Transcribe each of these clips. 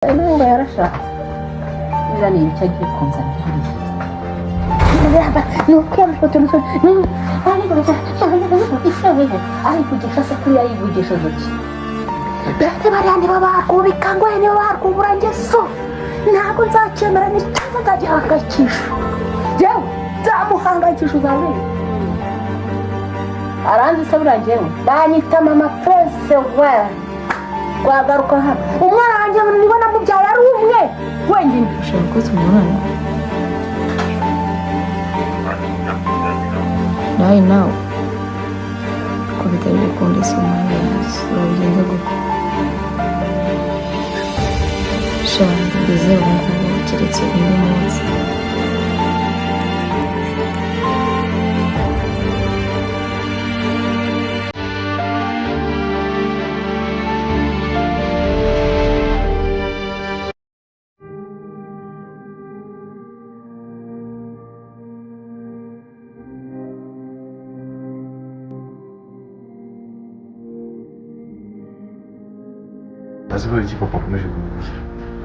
Não era chato. Mas a minha tinha que contar. Não quero que eu tenha não. Ai, podia fazer criar aí, podia fazer. Berarti Mariani bawa aku bikin gue ini aku kurang jesu. Nah aku saja merani cuma saja angkat cisu. Jauh, kamu angkat cisu saja. Aranzi sabra jauh. Banyak mama presse gue. Wagaruka hano umwana wanjye nibona mubyaye ari umwe wenyine ushaka ko tumubona nawe nawe ko bitari gukunda isomali yazo urabigenza gute shaka ngeze ubu ngubu keretse undi munsi Nazivyo iki papa kumeje kumusha.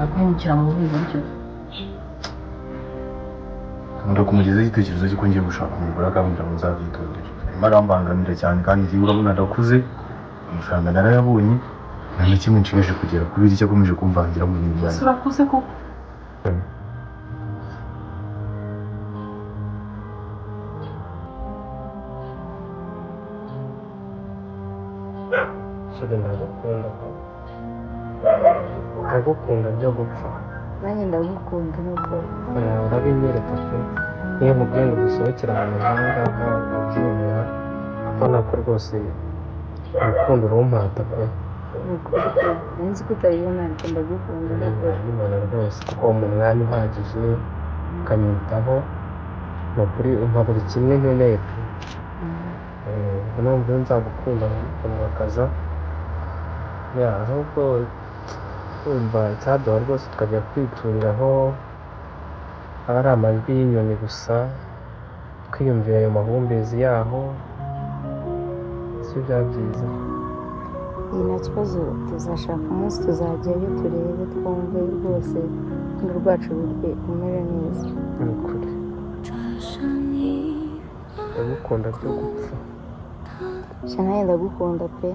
Akwinjira mu bigo byo. Ndakumugeza igitekerezo cyo ngiye gushaka umugore akabunda muzavitondera. Marambangamira cyane kandi nzi urabona ndakuze. Amafaranga narayabonye. Nta kimwe nshimishe kugera kubiri icyo akomeje kumvangira mu bintu byanjye. Urakuze ko ndagukunda byo gupfa nanjye ndagukunda nuko urabinyereka pe niyo mubwiye ngo dusohokere ahantu nk'ahangaha ukabyemera ubona ko rwose urukundo rumpata pe nzi ko utabibona ariko ndagukunda ndabibona rwose kuko mu mwanya uhagije ukanyitaho ni ukuri umpa buri kimwe nkeneye pe nubwo nzagukunda nkamwakaza ahubwo umva icyaduha rwose tukajya kwituriraho ari amajwi y'inyoni gusa twiyumvira ayo mahumbezi yaho si bya byiza nta kibazo tuzashaka umunsi tuzajyayo turebe twumve rwose urukundo rwacu rumere neza ni ukuri ndagukunda byo gupfa nawe ndagukunda pe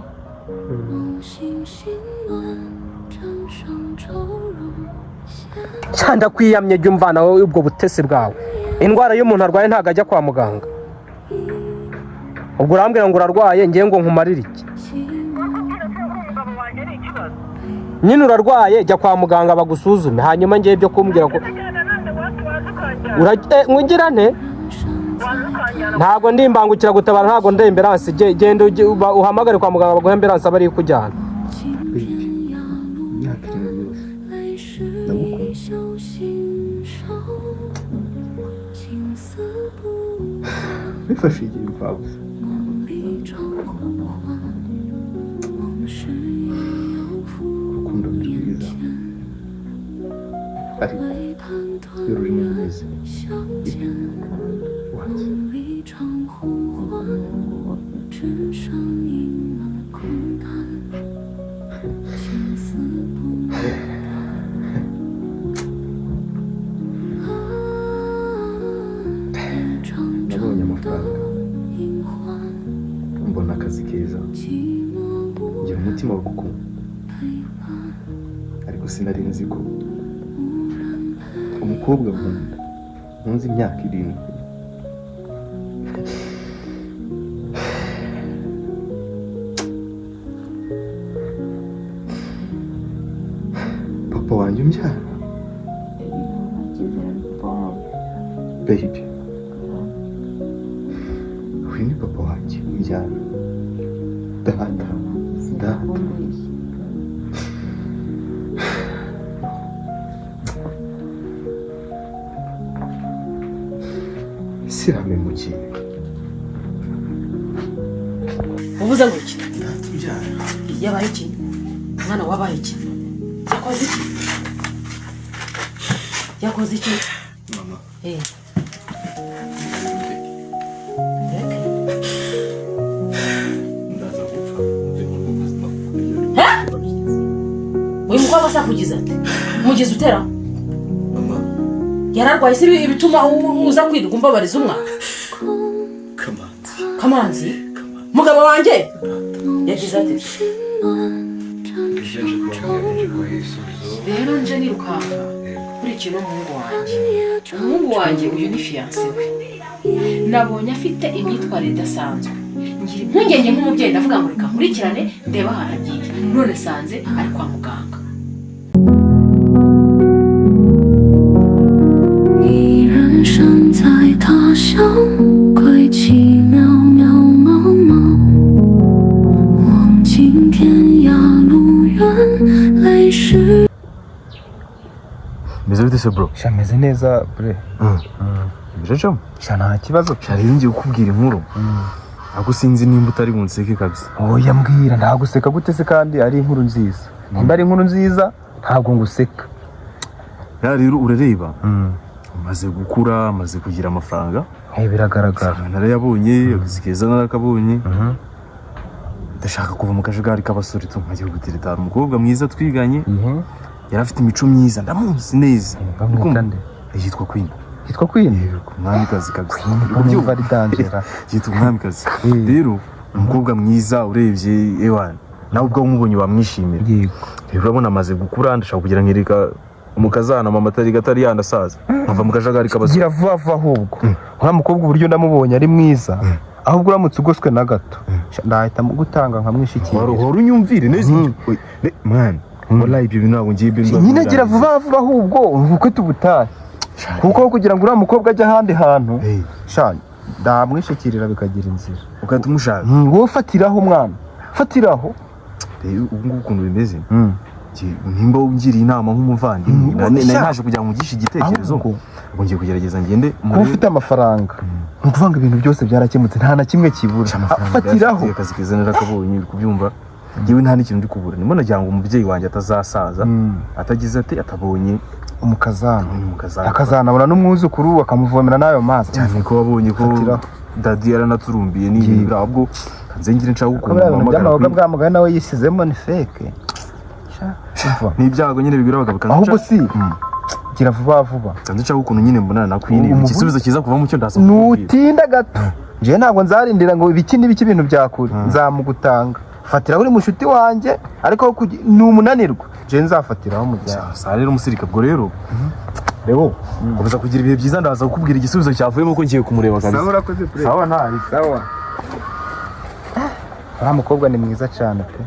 cyanda kwiyamye jya umvana wowe ubwo butesi bwawe indwara y'umuntu arwaye ntabwo ajya kwa muganga ubwo urambwira ngo urarwaye ngiye ngo nkumarire iki nyine urarwaye jya kwa muganga bagusuzume hanyuma ngiye byo kumbwira ko nkugira nte ntabwo ndi imbangukira gutabara ntabwo ndi ambiranse genda uhamagare kwa muganga baguhe ambiranse aba ari kujyana bifashe igihe impfabusa urukundo ni rwiza ariko iyo rurimo neza nabonye amafaranga mbona akazi keza ngira umutima wo gukunda ariko sinari nzi ko umukobwa nkunda ntunze imyaka 7 papa wanjye umbyara baby uyu ni papa wanjye umbyara data siramemukiye ubuze ngo iki tubyara yabaye iki mwana wabaye iki yakoze iki mama ndaza gupfa umukobwa asakugize ati mugize utera yararwaye se ibituma uza kwirirwa umbabariza umwana Kamanzi mugabo wanjye yagize ati rero nje nirukanka kuri kino umuhungu wanjye uyu ni fiancé we nabonye afite imyitwarire idasanzwe ngira impungenge nk'umubyeyi ndavuga ngo reka nkurikirane ndeba haragiye none sanze ari kwa muganga Meze bite se bro? Shameze neza bre. Bijeje? Nta kibazo cyari ngiye kukubwira inkuru. Ako sinzi nimba utari bunseke kabisa. Oya mbwira ndaguseka gute se kandi ari inkuru nziza. Nimba ari inkuru nziza ntabwo nguseka. Ya rero urareba. Maze gukura, maze kugira amafaranga. Biragaragara. Narayabonye, akizikeza narakabonye. Ndashaka kuva mu kajagari k'abasore tumaze gutereta umukobwa mwiza twiganye. Yari afite imico myiza ndamuzi neza. Bamukande. Yitwa Queen. Yitwa Queen? Umwamikazi kabisa. Ubyumva ari danger. Yitwa umwamikazi. Rero umukobwa mwiza urebye ewan. Nawe ubwo umubonye wamwishimira. Yego. Rero urabona amaze gukura ndashaka kugira nkirika umukazana mama atari yandasaza. Ava mu kajagari k'abasore. Gira vuba ahubwo. Wa mukobwa uburyo ndamubonye ari mwiza. Ahubwo uramutse ugoswe na gato. Ndahita gutanga nkamwishikira. Horo unyumvire neza. Man. Wallahi ibyo bintu ngiye bintu. Nyine gira vuba ahubwo uko tubutaye. Kuko kugira ngo uriya mukobwa ajye ahandi hantu. Sha ndamwishikirira bikagira inzira. Ukatumushaka. Wowe fatiraho mwana. Fatiraho. Rero ubu ngubu ukuntu bimeze. Nimba ungiriye inama nk'umuvandimwe naje kugira ngo ugishe igitekerezo ngo ngiye kugerageza ngende kuba ufite amafaranga nkuvanga ibintu byose byarakemutse nta na kimwe kibura afatiraho akazi keza narakabonye kubyumva ngiwe nta n'ikintu ndi kubura nimo nagira ngo umubyeyi wanjye atazasaza atagize ati atabonye akazanabona n'umwuzukuru akamuvomera n'ayo mazi cyane ko wabonye ko dadi yaranaturumbiye n'ibintu ahubwo kanze ngire nshaka gukunda amagara bwa mugana nawe yisizemo ni fake n'ibyago nyine bigura bagabikana ahubwo si gira vuba kandi nshaka ukuntu nyine mbona na Queen igisubizo kiza kuva mu cyo ndasa nutinda gato je ntabwo nzarindira ngo ibiki n'ibiki ibintu byakuri nzamugutanga fatira uri mushuti wanje ariko ni umunanirwa je nzafatiraho mu byaha sa rero umusirika bwo rero rebo ubuza kugira ibihe byiza ndaza kukubwira igisubizo cyavuyemo ko ngiye kumureba kabisa sawa urakoze pre sawa ntari sawa uriya mukobwa ni mwiza cyane pe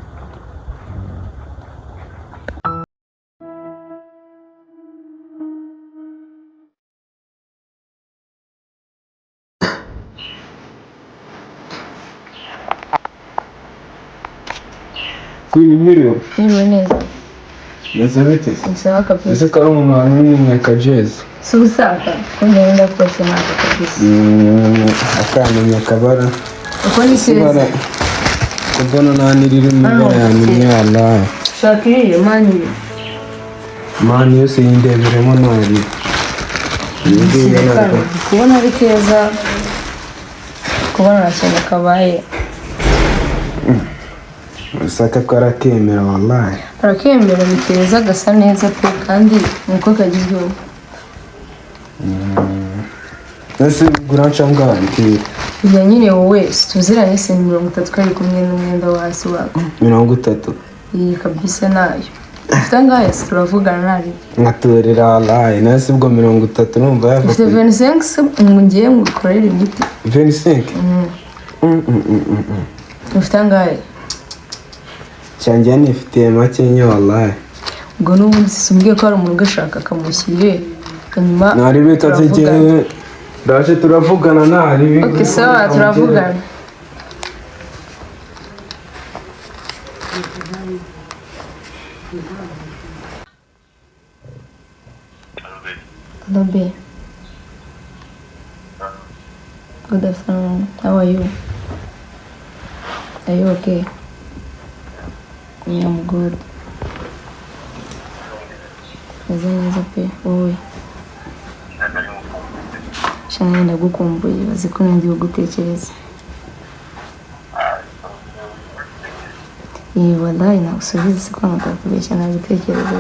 Niriwe neza. Yazabete. Sawa kabisa. Ese kari umuntu wanyu mwaka jazz. Si usaka kunyenda kose nako kabisa. Akamenya kabara. Uko ni seza. Kubona nani riri mu bara yanyu Allah. Shakiri mani yose yindeberemo nari. Kubona ari keza. Kubona nashaka kabaye. Saka karakemera wallahi. Arakemera biteza gasa neza pe kandi nuko kagizweho. Ese guranca ngandi. Ya nyine wowe tuziranye se 30 kari kumwe n'umwenda wasi wako. 30. Iyi kabisa nayo. Ufitanga yese turavugana nari. Ngatorera wallahi nase ubwo 30 numva yava. 25 ngiye ngukorera imiti. 25. Ufitanga cyangwa nifite make nye wallahi ubwo n'ubundi simbwiye ko hari umuntu ugashaka akamushyire hanyuma nari beka tegeye ndaje turavugana nari bika okay sawa turavugana Hello babe. Good afternoon. How are you? Are you okay? Yeah, I'm good. Neza pe wowe. Shana ndagukumbuye bazi ko ndi gutekereza. iyi wallahi nagusubiza se ko natakubeshya nabitekerezo.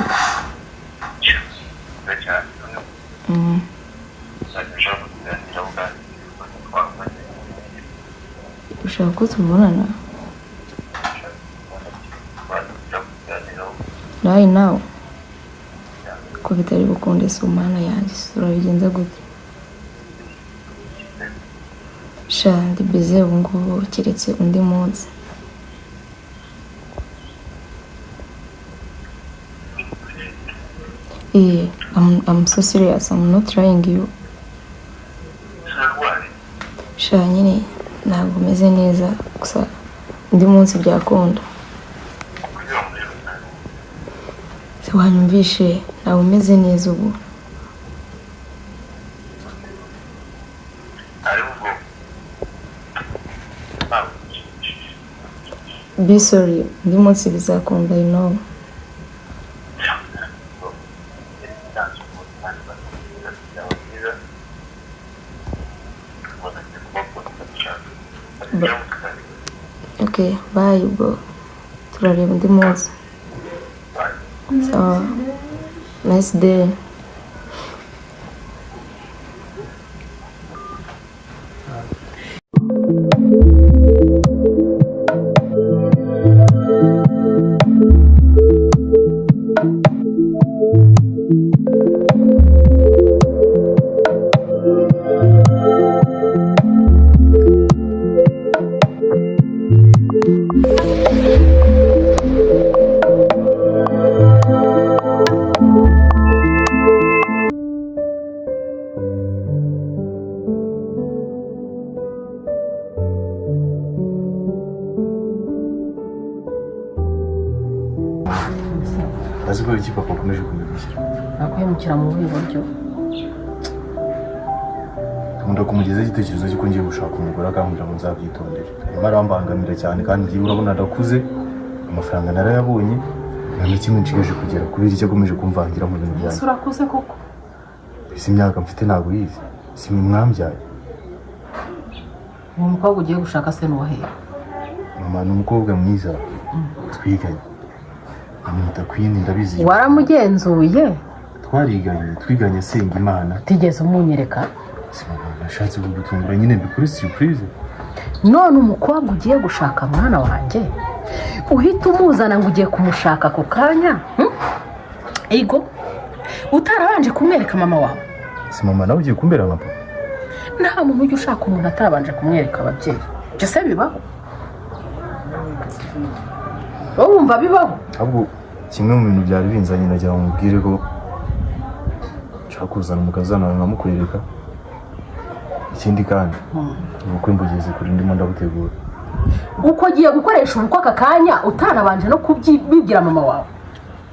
Ushaka ko tubonana? Right now ko bitari bukunde se umwana yanjye turabigenza gute? Sha ndi bize ubu ngubu keretse undi munsi. I'm so serious. I'm not trying you. Sha nyine ntabwo meze neza gusa undi munsi byakunda. Wanyumvishe ntabwo umeze neza ubu. Be sorry, undi munsi bizakunda, you know. Okay, bye bro. Turareba undi munsi. So, nice day. Azi ko iki papa akomeje kumubishyira. Nakwemukira mu buryo. Nkunda kumugeza igitekerezo cy'uko ngiye gushaka umugore akambwira ngo nzabyitondere. Arimo arambangamira cyane kandi ngiye urabona adakuze. Amafaranga narayabonye. Nta na kimwe nshigaje kugera kubera icyo akomeje kumvangira mu bintu byanjye. Urakuze koko. Isi imyaka mfite ntabwo yize. Si mwambyaye. Uwo mukobwa ugiye gushaka se n'uwahe? Mama ni umukobwa mwiza. Twiganye. Kwini ndabizi. Waramugenzuye? Twiganye senga Imana. Utigeze umunyereka? Nashatse kugutungura nyine mbikore surprise. None umukobwa ugiye gushaka mwana wanjye uhita umuzana ngo ugiye kumushaka ako kanya? Ego utarabanje kumwereka mama wawe? Si mama nawe ugiye kumbera nka papa? Nta muntu ujya ushaka umuntu atabanje kumwereka ababyeyi. Byose bibaho. Wowe wumva bibaho? Ahubwo kimwe mu bintu byari binzanye nagira ngo mubwire ko nshaka kuzana umukazana wawe nkamukwereka. Ikindi kandi ubukwe mbugeze kuri ndimo ndabutegura. Uko giye gukoresha ubukwe aka kanya utanabanje no kubyibwira mama wawe?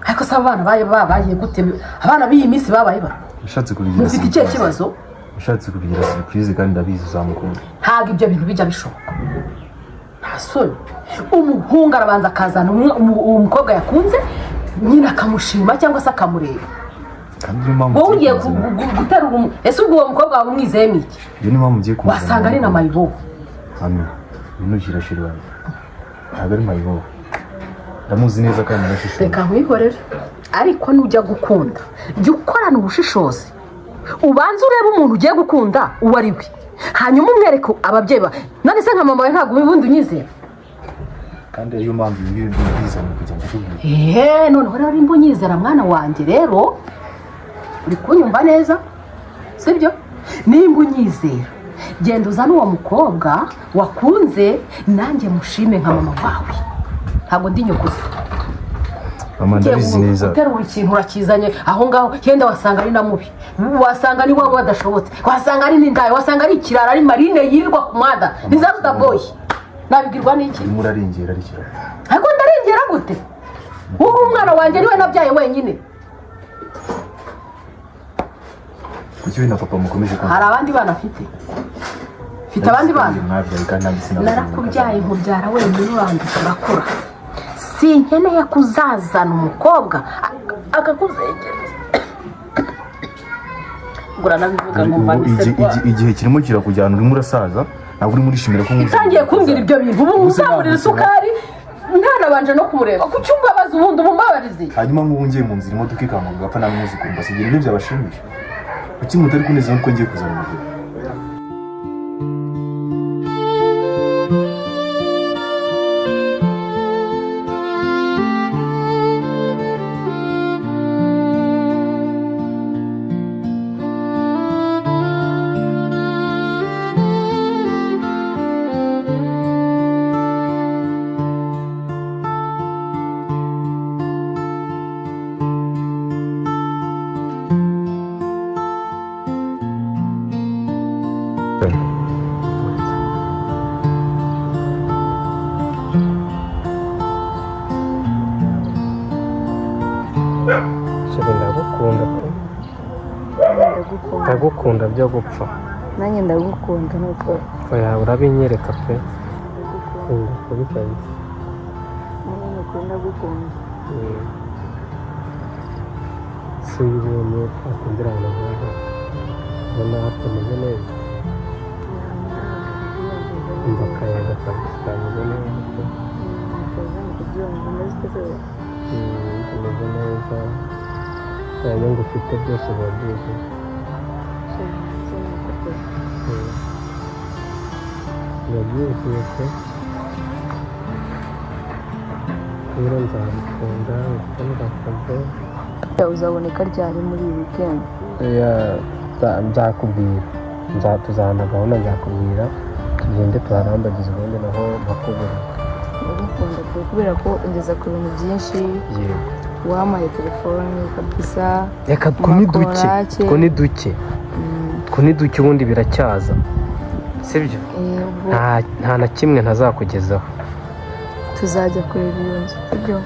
Ariko se abana babaye gute? Abana b'iyi minsi babaye bara. Nashatse kubigira. Ufite icyo kibazo? Nashatse kubigira surprise kandi ndabizi uzamukunda. Ntabwo ibyo bintu bijya bishoboka. Ntasoni. Umuhungu arabanza akazana umukobwa yakunze nyine akamushima cyangwa se akamureba. Wowe ugiye guterura ese ubwo uwo mukobwa wawe umwizeye miki? Iyo ni mpamvu ugiye kumuzana. Wasanga ari na mayibobo. Amen. Binukira shirwa. Ntabwo ari mayibobo. Ndamuzi neza kandi ndashishura. Reka nkwihorere. Ariko nujya gukunda jya ukorana ubushishozi. Ubanze urebe umuntu ugiye gukunda uwo ari we. Hanyuma umwereke ababyeyi ba. None se nka mama wawe ntabwo ubundi unyizera? Kandi iyo mpamvu ngiye bizana kugenda kubwira. None hora ari mbonyizera mwana wanjye rero. Uri kunyumva neza? Sibyo? Nimba unyizera genda uzana uwo mukobwa wakunze nanjye mushime nka mama wawe. Ntabwo ndi nyukuze. Mama ndabizi neza. Uterura ikintu urakizanye aho ngaho yenda wasanga ari na mubi. Wasanga ni wowe badashobotse. Wasanga ari n'indaye, wasanga ari ikirara, ari marine yirirwa ku mwada. Nizaruta boy. Nabigirwa n'iki? Murarengera ari kirara. Ariko ndarengera gute? Wowe umwana wanjye niwe nabyaye wenyine. Kuki na papa mukomeje kumva? Hari abandi bana afite. Fite abandi bana. Narakubyaye nkubyara wenyine urandika urakura. Sinkeneye kuzazana umukobwa akakuzengereza. Gura nabivuga ngo mbandise kwa. Igihe kirimo kirakujyana urimo urasaza ntabwo uri muri shimira ko itangiye kumbwira ibyo bintu ubu uzamurira isukari nta nabanje no kumureba ku cyumba baza ubundi umubabarize hanyuma nk'ubu ngiye mu nzira imodoka ikamuga gapfa namwe muzikumva sigira ibyo byabashimisha kuki mutari kuneza nuko ngiye kuzana umugore ndagukunda byo gupfa nanjye ndagukunda nuko oya urabinyereka pe kubikabisa ndagukunda si ibintu twakundira abantu nk'abo ubona hatameze neza umva akayaga kabisa kameze neza kameze neza nta nyungu ufite byose biba byuzuye biba byuzuye pe rero nzamukunda ufite n'agakoze uzaboneka ryari muri iyi weekend nzakubwira tuzahana gahunda nzakubwira tugende tuharambagize ubundi naho mpakubura ndagukunda pe kubera ko ungeza ku bintu byinshi wampaye telefone kabisa reka two ni duke ubundi biracyaza sibyo nta na kimwe ntazakugezaho tuzajya kureba iyo nzu sibyo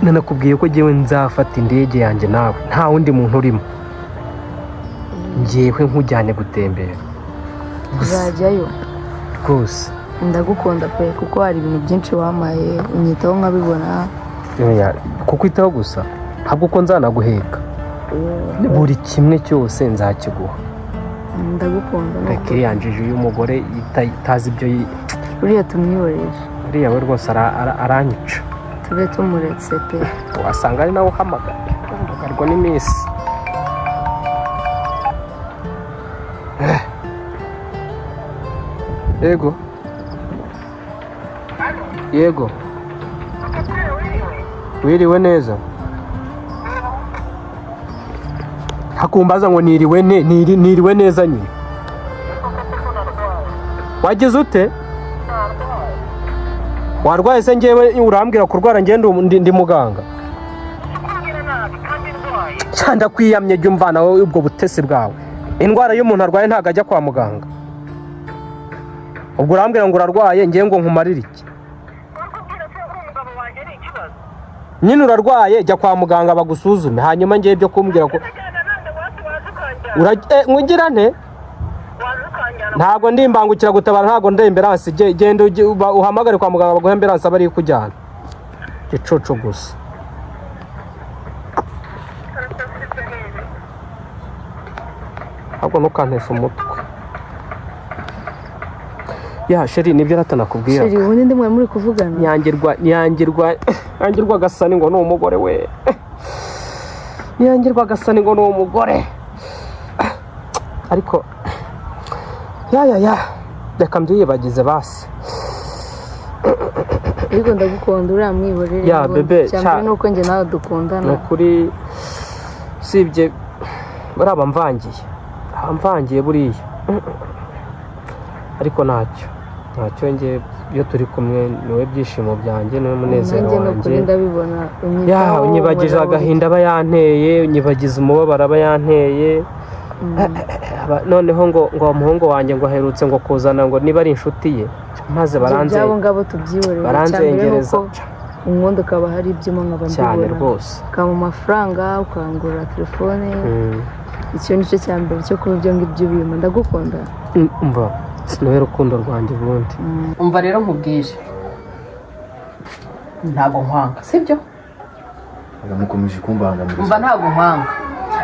nanakubwiye ko njyewe nzafata indege yanjye nawe nta wundi muntu urimo njyewe nkujyane gutembera tuzajyayo rwose ndagukunda pe kuko hari ibintu byinshi wampaye unyitaho nkabibona kukwitaho gusa ahubwo uko nzanaguheka buri kimwe cyose nzakiguha ndagukunda reka iriyanjije uyu mugore itazi ibyo uriya tumwihoreje uriya we rwose aranyica tube tumuretse pe wasanga ari nawe uhamagarwa n'iminsi yego wiriwe neza hakumbaza ngo niriwe neza nyine wagize ute warwaye se ngewe urambwira kurwara ngende ndi muganga cyanda kwiyamye jya umvana wowe ubwo butesi bwawe indwara y'umuntu arwaye ntabwo ajya kwa muganga ubwo urambwira ngo urarwaye ngewe ngo nkumarire iki nyine urarwaye jya kwa muganga bagusuzume hanyuma ngewe byo kumbwira ko nkugira nte ntabwo ndimbangukira gutabara ntabwo ndemberanse genda uhamagare kwa muganga baguhe ambiranse aba ari kujyana gicucu gusa ahubwo ntukanteshe umutwe sheri nibyo ratanakubwira sheri ubundi ndi muri kuvugana nyangirwa gasani ngo ni umugore we nyangirwa gasani ngo ni umugore ariko reka mbyiyibagize basi ariko ndagukunda uriya mwihorere bebe cyane nuko njye nawe dukundana ni ukuri usibye buriya bamvangiye buriya ariko ntacyo njye iyo turi kumwe niwe byishimo byanjye niwe munezero wanjye ndabibona unyibagije agahinda aba yanteye unyibagize umubabaro aba yanteye noneho ngo umuhungu wanjye ngo aherutse ngo kuzana ngo niba ari inshuti ye maze baranzengereza ubundi ukaba hari ibyuma nkaba cyane rwose ukaba mu mafaranga ukangurira telefone icyo nicyo cya mbere cyo kuba ibyo ngibyo ubima ndagukunda umva niwe rukundo rwanjye ubundi umva rero nkubwije ntabwo nkwanga sibyo mukomeje kumbangamira umva ntabwo nkwanga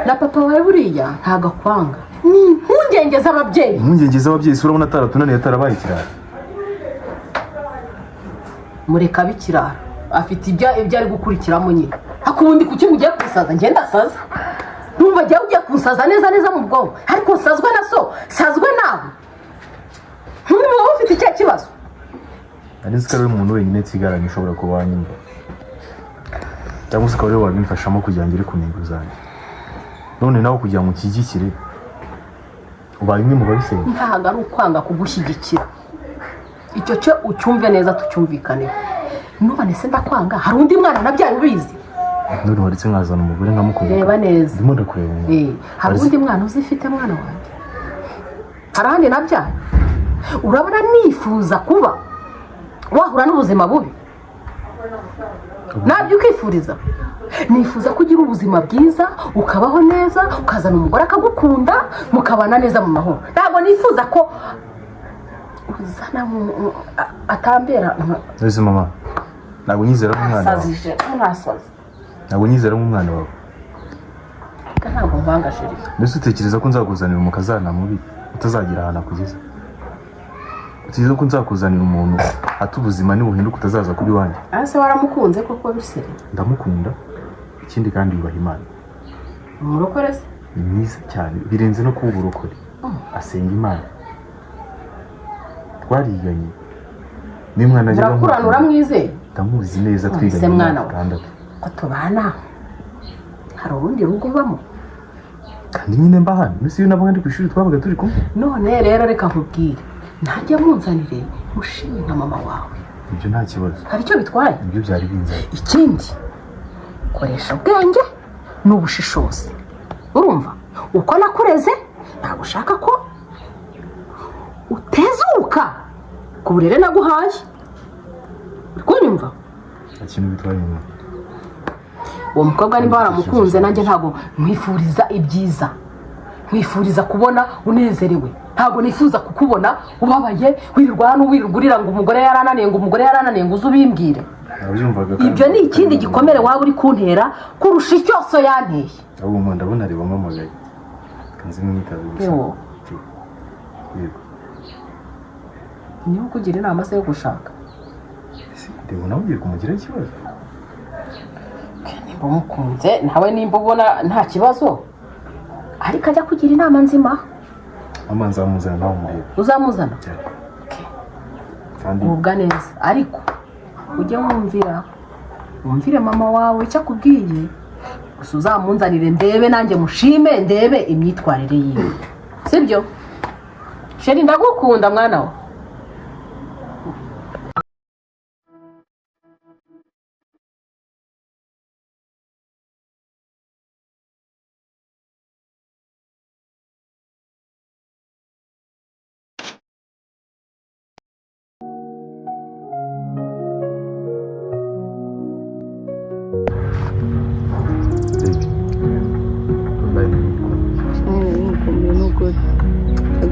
na papa wawe buriya ntabwo akwanga ni impungenge z'ababyeyi si urabona ataratunaniye atarabaye ikirara mureka b'ikirara afite ibyo ari gukurikiramo nyine akubundi kuki mugiye kusaza ngenda saza numva jya ugiye kusaza neza mu bwonko ariko sazwe na so sazwe nawe ntumwe ufite icyo kibazo ari sikari umuntu wenyine tsigaranye ushobora kuba wanyumva cyangwa se ukaba wabimfashamo kugira ngo ire ku ntego zanjye none nawe kugira ngo ukigikire ubaye umwe mu babisenga ntago ari ukwanga kugushyigikira icyo cyo ucyumve neza tucyumvikaneho none se ndakwanga hari undi mwana nabyaye ubizi none waritse nkazana umugore nkamukunda reba neza ndimo ndakureba hari undi mwana uzifite mwana wanjye hari ahandi nabyaye urabona nifuza kuba wahura n'ubuzima bubi nabyo ukifuriza nifuza kugira ubuzima bwiza ukabaho neza ukazana umugore akagukunda mukabana neza mu mahoro ntabwo nifuza ko uzana atambera neze mama ntabwo nyizera nk'umwana wawe sazije ntasaze ntabwo nyizera nk'umwana wawe ntabwo mvanga sheri mbese utekereza ko nzakuzanira umukazana mubi utazagira ahantu akugeza utekereza ko nzakuzanira umuntu ati ubuzima nibuhinduka utazaza kuri wanjye ase waramukunze koko bisere ndamukunda ikindi kandi yubaha Imana umurokore se ni mwiza cyane birenze no kuba uburokore asenga Imana twariganye n'umwana ajya murakurana uramwizeye ndamuzi neza twiganye se mwana we kandi ko tubana hari urundi rugo ubamo kandi nyine mba hano mbese iyo nabaga ndi ku ishuri twabaga turi kumwe none rero reka nkubwire ntajya munzanire mushime nka mama wawe ibyo nta kibazo hari icyo bitwaye ibyo byari binzanye ikindi koresha ubwenge n'ubushishozi urumva uko nakureze ntabwo ushaka ko utezuka ku burere naguhaye uri kunyumva ikintu bitwaye nyuma uwo mukobwa nimba waramukunze nanjye ntabwo mwifuriza ibyiza mwifuriza kubona unezerewe ntabwo nifuza kukubona ubabaye wirirwa hano wirirwa urira ngo umugore yarananiye ngo uze ubimbwire ibyo ni ikindi gikomere waba uri kuntera kurusha icyoso yanteye ahubwo ndabona reba mpamagaye kanzi mwitabe gusa yego niba ukugira inama se yo gushaka ndeba nawe ugiye kumugira ikibazo nimba umukunze nawe nimba ubona nta kibazo ariko ajya kugira inama nzima amanza amuzana nawe umureba uzamuzana kandi ubwa neza ariko ujye wumvire mama wawe icyo akubwiye gusa uzamunzanire ndebe nanjye mushime ndebe imyitwarire yiwe sibyo sheri ndagukunda mwana we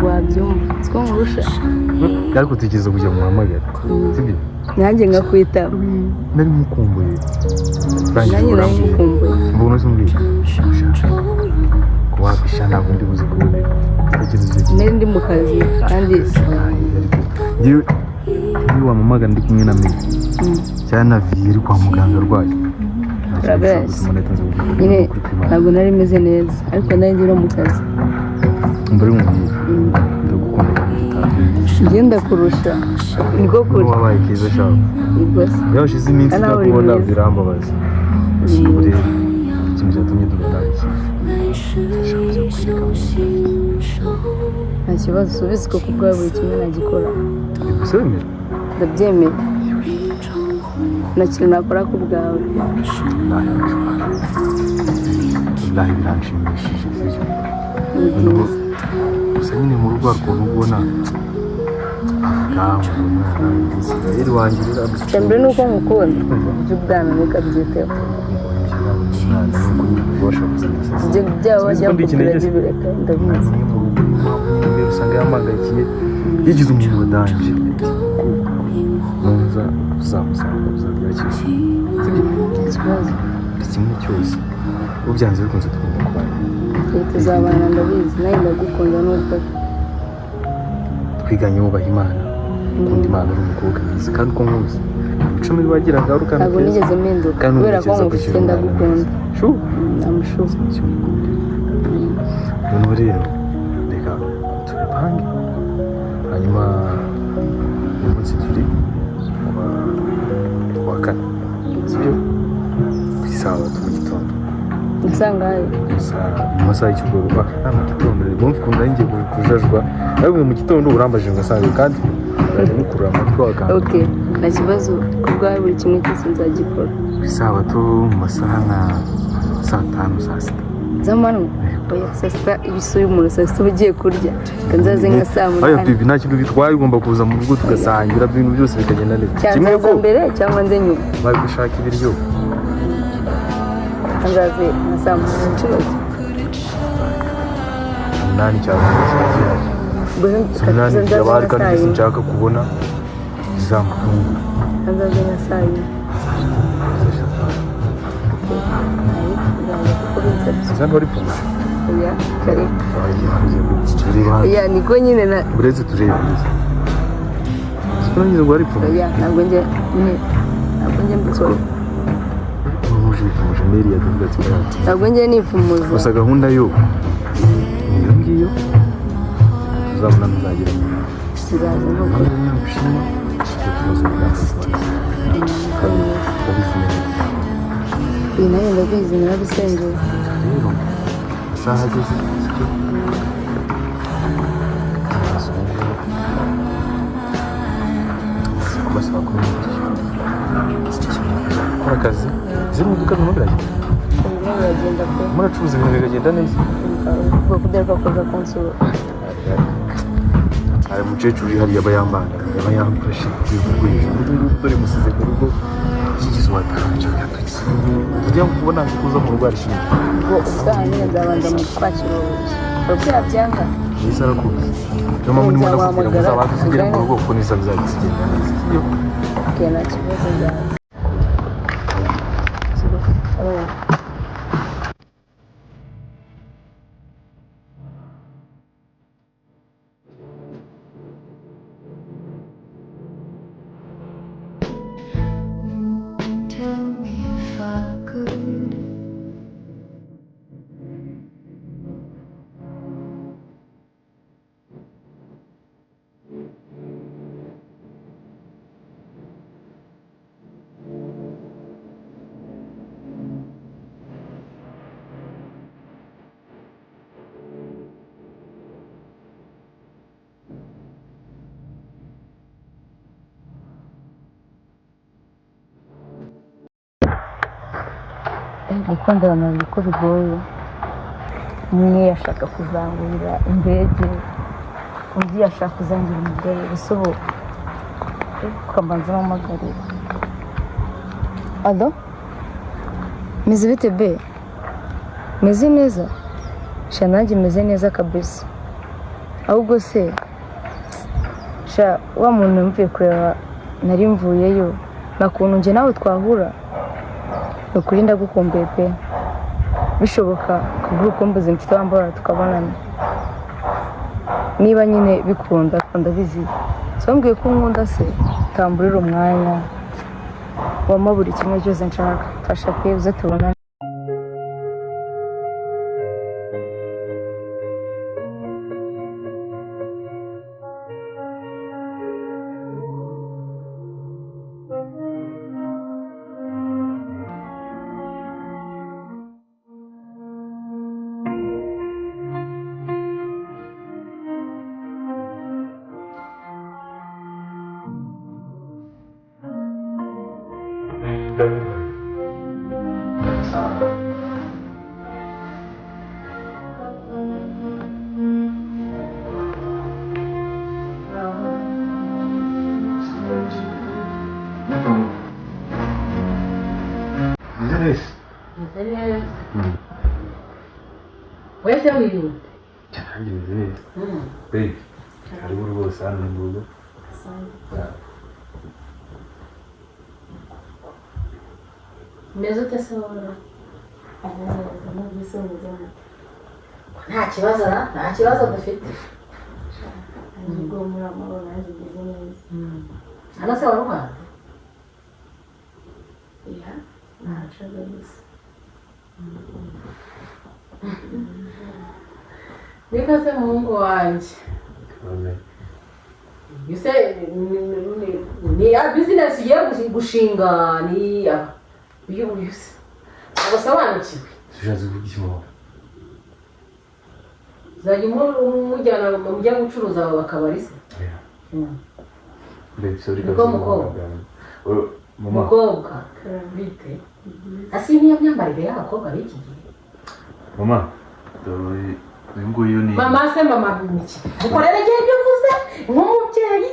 wabyumva siko nkurusha ariko utekereza kujya muhamagara sibyo nanjye ngakwitaba nari mukumbuye nanjye nari mukumbuye mbona sumbwira ko wakwisha ntabwo ndi buze kuboneka nari ndi mu kazi kandi ngewe niba wamamagara ndi kumwe na mimi cyane na viye iri kwa muganga arwaye nyine ntabwo nari meze neza ariko nari ndi no mu kazi mbere nkubwira ndagukunda njye ndakurusha niko kuri wabaye keza cyane rwose yashize iminsi ndakubona birambabaza rero ikintu cyatumye dukundana nta kibazo usubize ko kubwawe buri kimwe nagikora bigusabemera ndabyemera nta kintu nakora ku bwawe wallahi biranshimishije sibyo gusa nyine mu rugo rwawe ubona avuga umwana rero wanjye rero mbere nuko ngukunda by'ubwana ntukabyiteho ibyo byaba wajya kugura bireka ndabizi usanga yampangaykiye yigize umuntu wadanje ntuza uzamusanga uzabyakira ikibazo kimwe cyose ubyanze bikunze tugomba kubana tuzabana ndabizi nawe ndagukunda n'ukuri twiganye wubaha Imana ukunda Imana uri umukobwa mwiza kandi uko nkuzi icumi wagiraga urukana ntabwo nigeze mpinduka kubera ko ngufite ndagukunda ndamushuza noneho rero reka tubipange hanyuma uyu munsi turi kuwa kane sibyo ku isabato mu gitondo nsangaye mu masaha y'ikigoroba mu gitondo rero mpamvu ukuntu nari ngiye kujajwa ariko mu gitondo urambaje ngasanga kandi urajya mukurura amatwi wakanda okay nta kibazo ku bwawe buri kimwe cyose nzagikora ku isabato mu masaha nka saa tanu saa sita z'amanywa oya saa sita ibisuye umuntu saa sita uba ugiye kurya nzaze nka saa munani oya bibi nta kintu bitwaye ugomba kuza mu rugo tugasangira ibintu byose bikagenda neza kimwe ko mbere cyangwa nze nyuma bari gushaka ibiryo nzaze nka saa munani ncuruza umunani cyangwa umunani byabari kandi sinshaka kubona izamutungura nzaze nka saa yine Zan wari pumuje. oya kare Tureba. oya niko nyine na Uretse tureba. Sinongeze ngo wari pumuje. oya ntabwo njye mbitsora Pumuje meri yavuga ati ntabwo njye nipfumuza gusa gahunda yo iyo ngiyo tuzabona muzagira tuzaza nuko gushima iyi nayo ndabizi narabisengeye rero isaha ageze amasaha kuri gukora akazi ziri mu duka birimo biragenda biragenda pe muracuruza ibintu bikagenda neza ubwo kudaheruka kuza kunsura hari umukecuru uri hariya aba yamfashe ku hejuru dore musize mu rugo ikigize uwatangiye yatutse kugira ngo ubona kuza mu rugo arishimye ubwo ubutaha nyine nzabanza mu kwakira urugi ubwo yabyanga neza arakuze niyo mpamvu ndimo ndakubwira ngo uzabanze uzigere mu rugo kuko neza bizagenda neza iyo nta kibazo nzaza gukunda abantu ko bigoye umwe yashaka kuzangurira indege undi yashaka kuzangira umugore gusa ubu ukabanza n'amagarira ado meze bite be meze neza sha nanjye meze neza kabisa ahubwo se sha wa muntu mvuye kureba nari mvuyeyo nakuntu njye nawe twahura ukuri ndagukumbuye pe bishoboka kubw'urukumbuzi mfite wambara tukabonana niba nyine bikunda ndabizi sombwiye ko nkunda se tamburira umwanya wama buri kimwe cyose nshaka mfasha pe uze tubonane wese wiriwe cyangwa neza baby hariho rwose hano mu rugo meze ute se wowe nta kibazo dufite ubwo muri amahoro naje meze neza hano se wari uhazi ya ntacaga gusa nikaze muhungu wanjye yuse ni ya business ye gushinga ni ya yuse abasobanukiwe Ushatse kuvuga iki mama? zajya mujyana mujya gucuruza bakabari se Babe, sorry mukobwa mama. mukobwa bite asi niyo myambarire y'abakobwa b'iki gihe Mama, uyu nguyu ni mama se mama bimiki ariko rero igihe ibyo uvuze nk'umubyeyi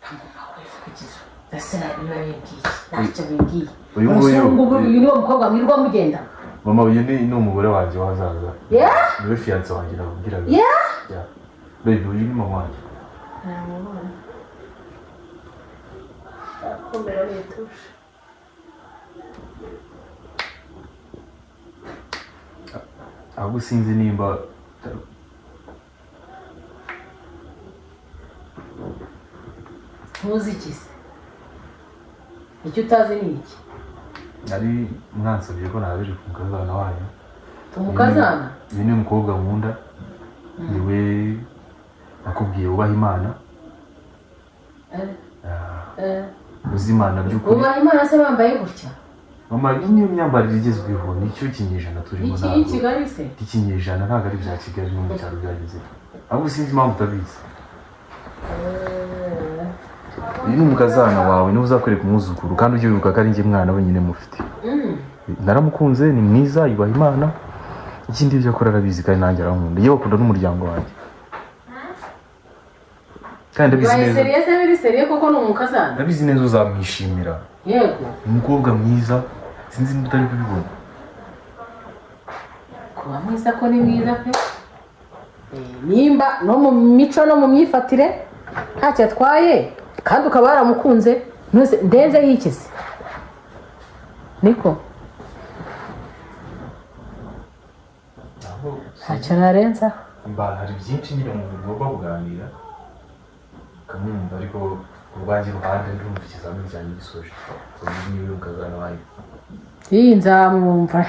mama wese kukiza ese biba bimbwiye ntacyo bimbwiye uyu nguyu uyu ni wo mukobwa mwirwa mugenda mama, uyu ni umugore wanjye wazaza. Yeah? Niwe fiance wanjye nakubwiraga. Yeah? Babe, uyu ni mama wanjye. Akomera nitusha ahubwo sinzi nimba ntuzi iki se icyo utazi ni iki nari mwansabye ko nabije ku mukazana wanyu. umukazana Uyu ni umukobwa nkunda, niwe nakubwiye wubaha Imana. Uzi Imana by'ukuri. ubaha Imana se bambaye gutya Mama, iyi niyo myambarire igezweho, nicyo kinyejana turimo iki i Kigali se ikinyejana ntabwo ari bya Kigali no mu cyaro byageze. Ahubwo sinzi impamvu utabizi. Uyu ni umukazana wawe, niwe uzakwereka umwuzukuru kandi ujye wibuka ko ari njye mwana wenyine mufite. Naramukunze, ni mwiza, yubaha Imana. Ikindi ibyo akora arabizi kandi nanjye arankunda. Yewe akunda n'umuryango wanjye. Kandi ndabizi neza. Seriye se biri seriye koko ni umukazana Ndabizi neza uzamwishimira. yego Umukobwa mwiza, sinzi niba utari kubibona. kuba mwiza ko ni mwiza pe nimba no mu mico no mu myifatire ntacyo atwaye kandi ukaba waramukunze ndenze yikize niko ntacyo narenzaho Hari byinshi nyine mu bugomba kuganira ukamwumva, ariko ku rwanjye ruhande ndumva ikizamini cyanjye gisoje. Uyu niwe umukazana wanjye. iyi nzamwumva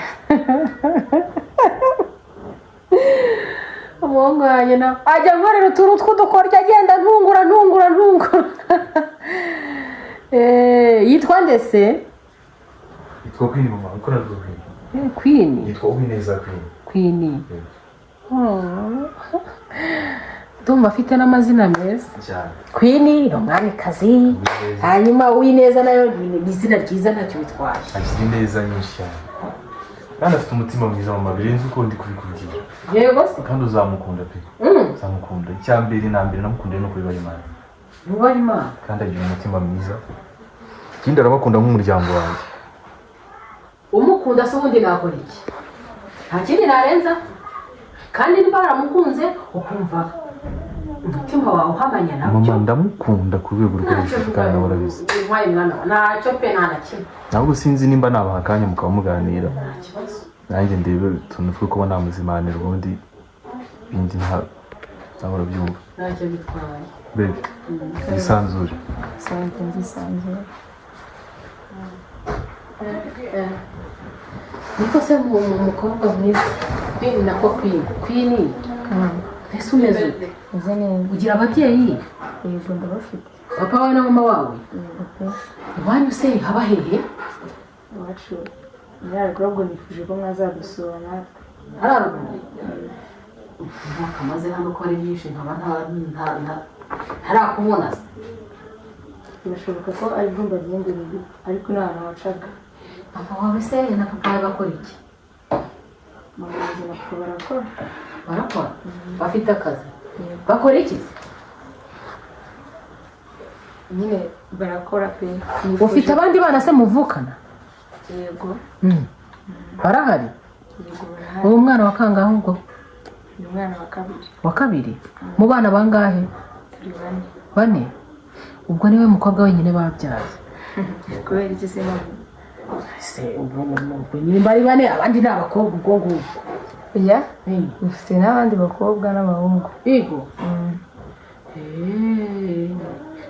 umuhungu wanjye nawe ajya nkorera utuntu tw'udukoryo agenda ntungura yitwa ndetse Yitwa Queen mama, uko navuga Queen. Queen Yitwa Uwineza Queen. Queen ndumva afite n'amazina meza Cyane. Queen ni umwamikazi hanyuma Uwineza nayo ni izina ryiza ntacyo bitwaye Agira ineza nyinshi cyane. Kandi afite umutima mwiza mama, birenze uko ndi kubikubwira. yego se Kandi uzamukunda pe. Uzamukunda. Icyambere nambere namukundiye no kubiba Imana. nubaha Imana Kandi agira umutima mwiza. Ikindi arabakunda nk'umuryango wanjye. umukunda se ubundi nakora iki nta kindi narenza kandi niba waramukunze ukumva umutima wawe uhamanya nabyo Mama, ndamukunda ku rwego rwo hejuru kandi nawe urabizi. intwaye mwana wa ntacyo pe nta na kimwe Ntabwo sinzi nimba nabaha akanya mukaba muganira. nta kibazo Nanjye ndebe utuntu two kuba namuzimanira, ubundi ibindi ntabwo urabyumva. ntacyo bitwaye Baby, wisanzure. Sante ndisanzure. niko se umukobwa mwiza Queen nako Queen ese umeze ute Ize neza. ugira ababyeyi Yego ndabafite. papa wawe na mama wawe Yego pe. iwanyu se haba hehe Iwacu nyaruguru nifuje ko mwazadusura natwe. hararuguru amaze hano ko ari byinshi nkaba ntarakubona se Birashoboka ko ari ibyumba by'indege ariko nta hantu wacaga. papa wawe se na papa wawe bakora iki Mama wanjye na papa barakora. barakora bafite akazi bakora iki Nyine barakora pe. ufite abandi bana se muvukana Yego. barahari Yego barahari. uwo mwana wa kangahe ubwo Ni umwana wa kabiri. wa kabiri mu bana bangahe Turi bane. bane ubwo niwe mukobwa wenyine babyaye Kubera iki se mama? se ubwo nyine bari bane abandi ni abakobwa ubwo ngubwo Oya, ufite n'abandi bakobwa n'abahungu. yego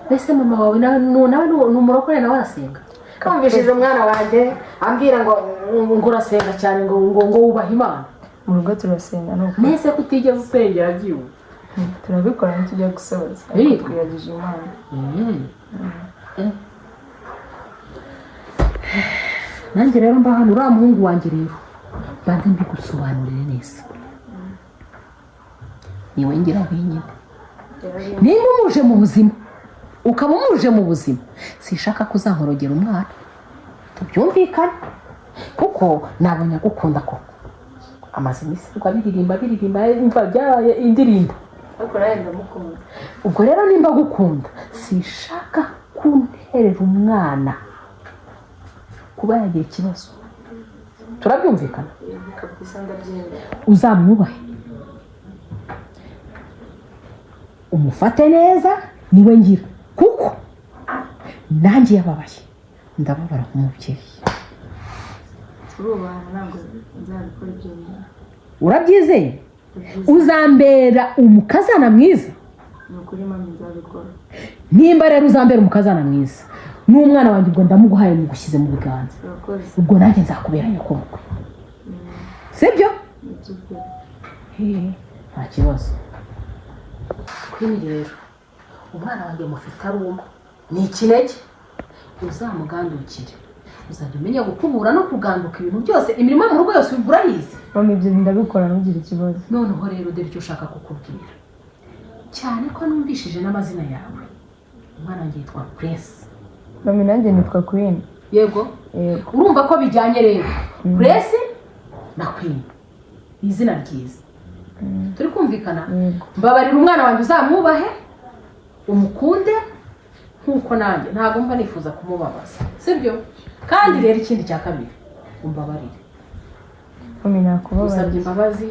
mbese mama wawe nawe ni umurokore nawe arasenga Kamvishije umwana wanjye ambwira ngo urasenga cyane ngo wubahe Imana. Mu rugo turasenga nuko. Nese kutigeze usengera byiwe. Turabikora ntitujya gusoza. Ariko twiyagije Imana. Nanjye rero mba hano uriya muhungu wanjye rero banze mbigusobanurire neza. Niwe ngira wenyine. Niba umuje mu buzima ukaba umuje mu buzima sishaka kuzankorogera umwana. Tubyumvikane kuko nabonye gukunda ko amaze iminsi biririmba imva byabaye indirimbo. Ariko nawe ndamukunda. Ubwo rero nimba gukunda sishaka kunterera umwana kuba yagira ikibazo. Turabyumvikana? Kabisa ndabyemera. Uzamwubahe umufate neza niwe ngira kuko nanjye yababaye ndababara nk'umubyeyi. Urubana ntabwo nzabikora ibyo bintu. Urabyizeye? Uzambera umukazana mwiza. Ni ukuri mami nzabikora. Nimba rero uzambera umukazana mwiza n'umwana wanjye ubwo ndamuguhaye mugushyize mu biganza. Ubwo nanjye nzakubera nyakubahwa. Sibyo? Nta kibazo. Kwini rero umwana wanjye mufite ari umwe ni ikinege. Uzamugandukire uzajya umenya gukubura no kuganduka ibintu byose imirimo mu rugo yose urayizi. Mami ibyo ndabikora ntugire ikibazo. Noneho rero dore icyo ushaka kukubwira cyane ko numvishije n'amazina yawe. Umwana wanjye yitwa Grace. Mami nanjye nitwa Queen. Yego? Yego. Urumva ko bijyanye rero Grace na Queen izina ryiza. Turi kumvikana? Mbabarira umwana wanjye uzamwubahe umukunde nkuko nanjye ntabwo mba nifuza kumubabaza. Sibyo? Kandi rero ikindi cya kabiri umbabarire. Mami nakubabarira. Usabye imbabazi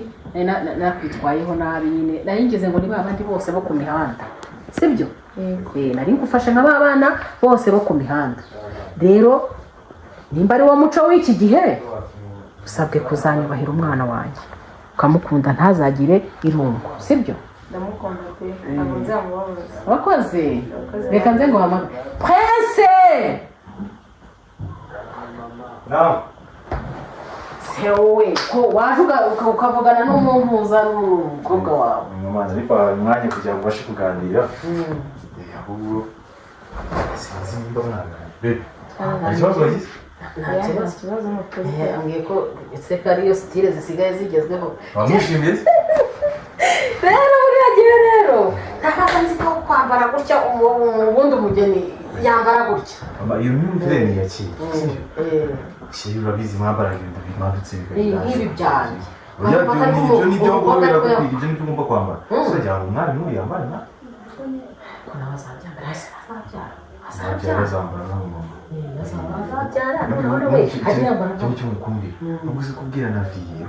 nakwitwayeho nabi nyine nayingeze ngo ni babandi bose bo ku mihanda. Sibyo? Yego. Nari ngufashe nka babana bose bo ku mihanda. Rero nimba ari wo muco w'iki gihe usabwe kuzanyubahira umwana wanjye ukamukunda ntazagire irungu. Sibyo? Ndamukunda pe. Ntabwo nzamubabaza. Wakoze. Reka nze ngo hamagare. Prince! Sewe ko waje ukavugana n'umuntu uza n'umukobwa wawe. Mama ariko umwanya kugira ngo ubashe kuganira. Ahubwo sinzi nimba mwaganira. Ikibazo wagize? Nta kibazo n'ukuri. Ambwiye ko iseka ariyo style zisigaye zigezweho. Wamushimiye? Rero buriya gihe rero ntabwo nzi ko kwambara gutya ubundi umugeni yambara gutya. Mama iyo myumvire ni yaki. Kiri urabizi mwambara ibintu bimadutse bikagenda. Ibi byanjye. Ibyo ni byo ngomba kwambara. Ibyo ni byo ngomba kwambara. Uzajya ngo umwana n'uyu yambara na. Ko nawe azabyambara azabyara. Azabyara azambara na mama. Azabyara none we agiye yambara. Cyo mukumbira. Uguze kubwira na viye.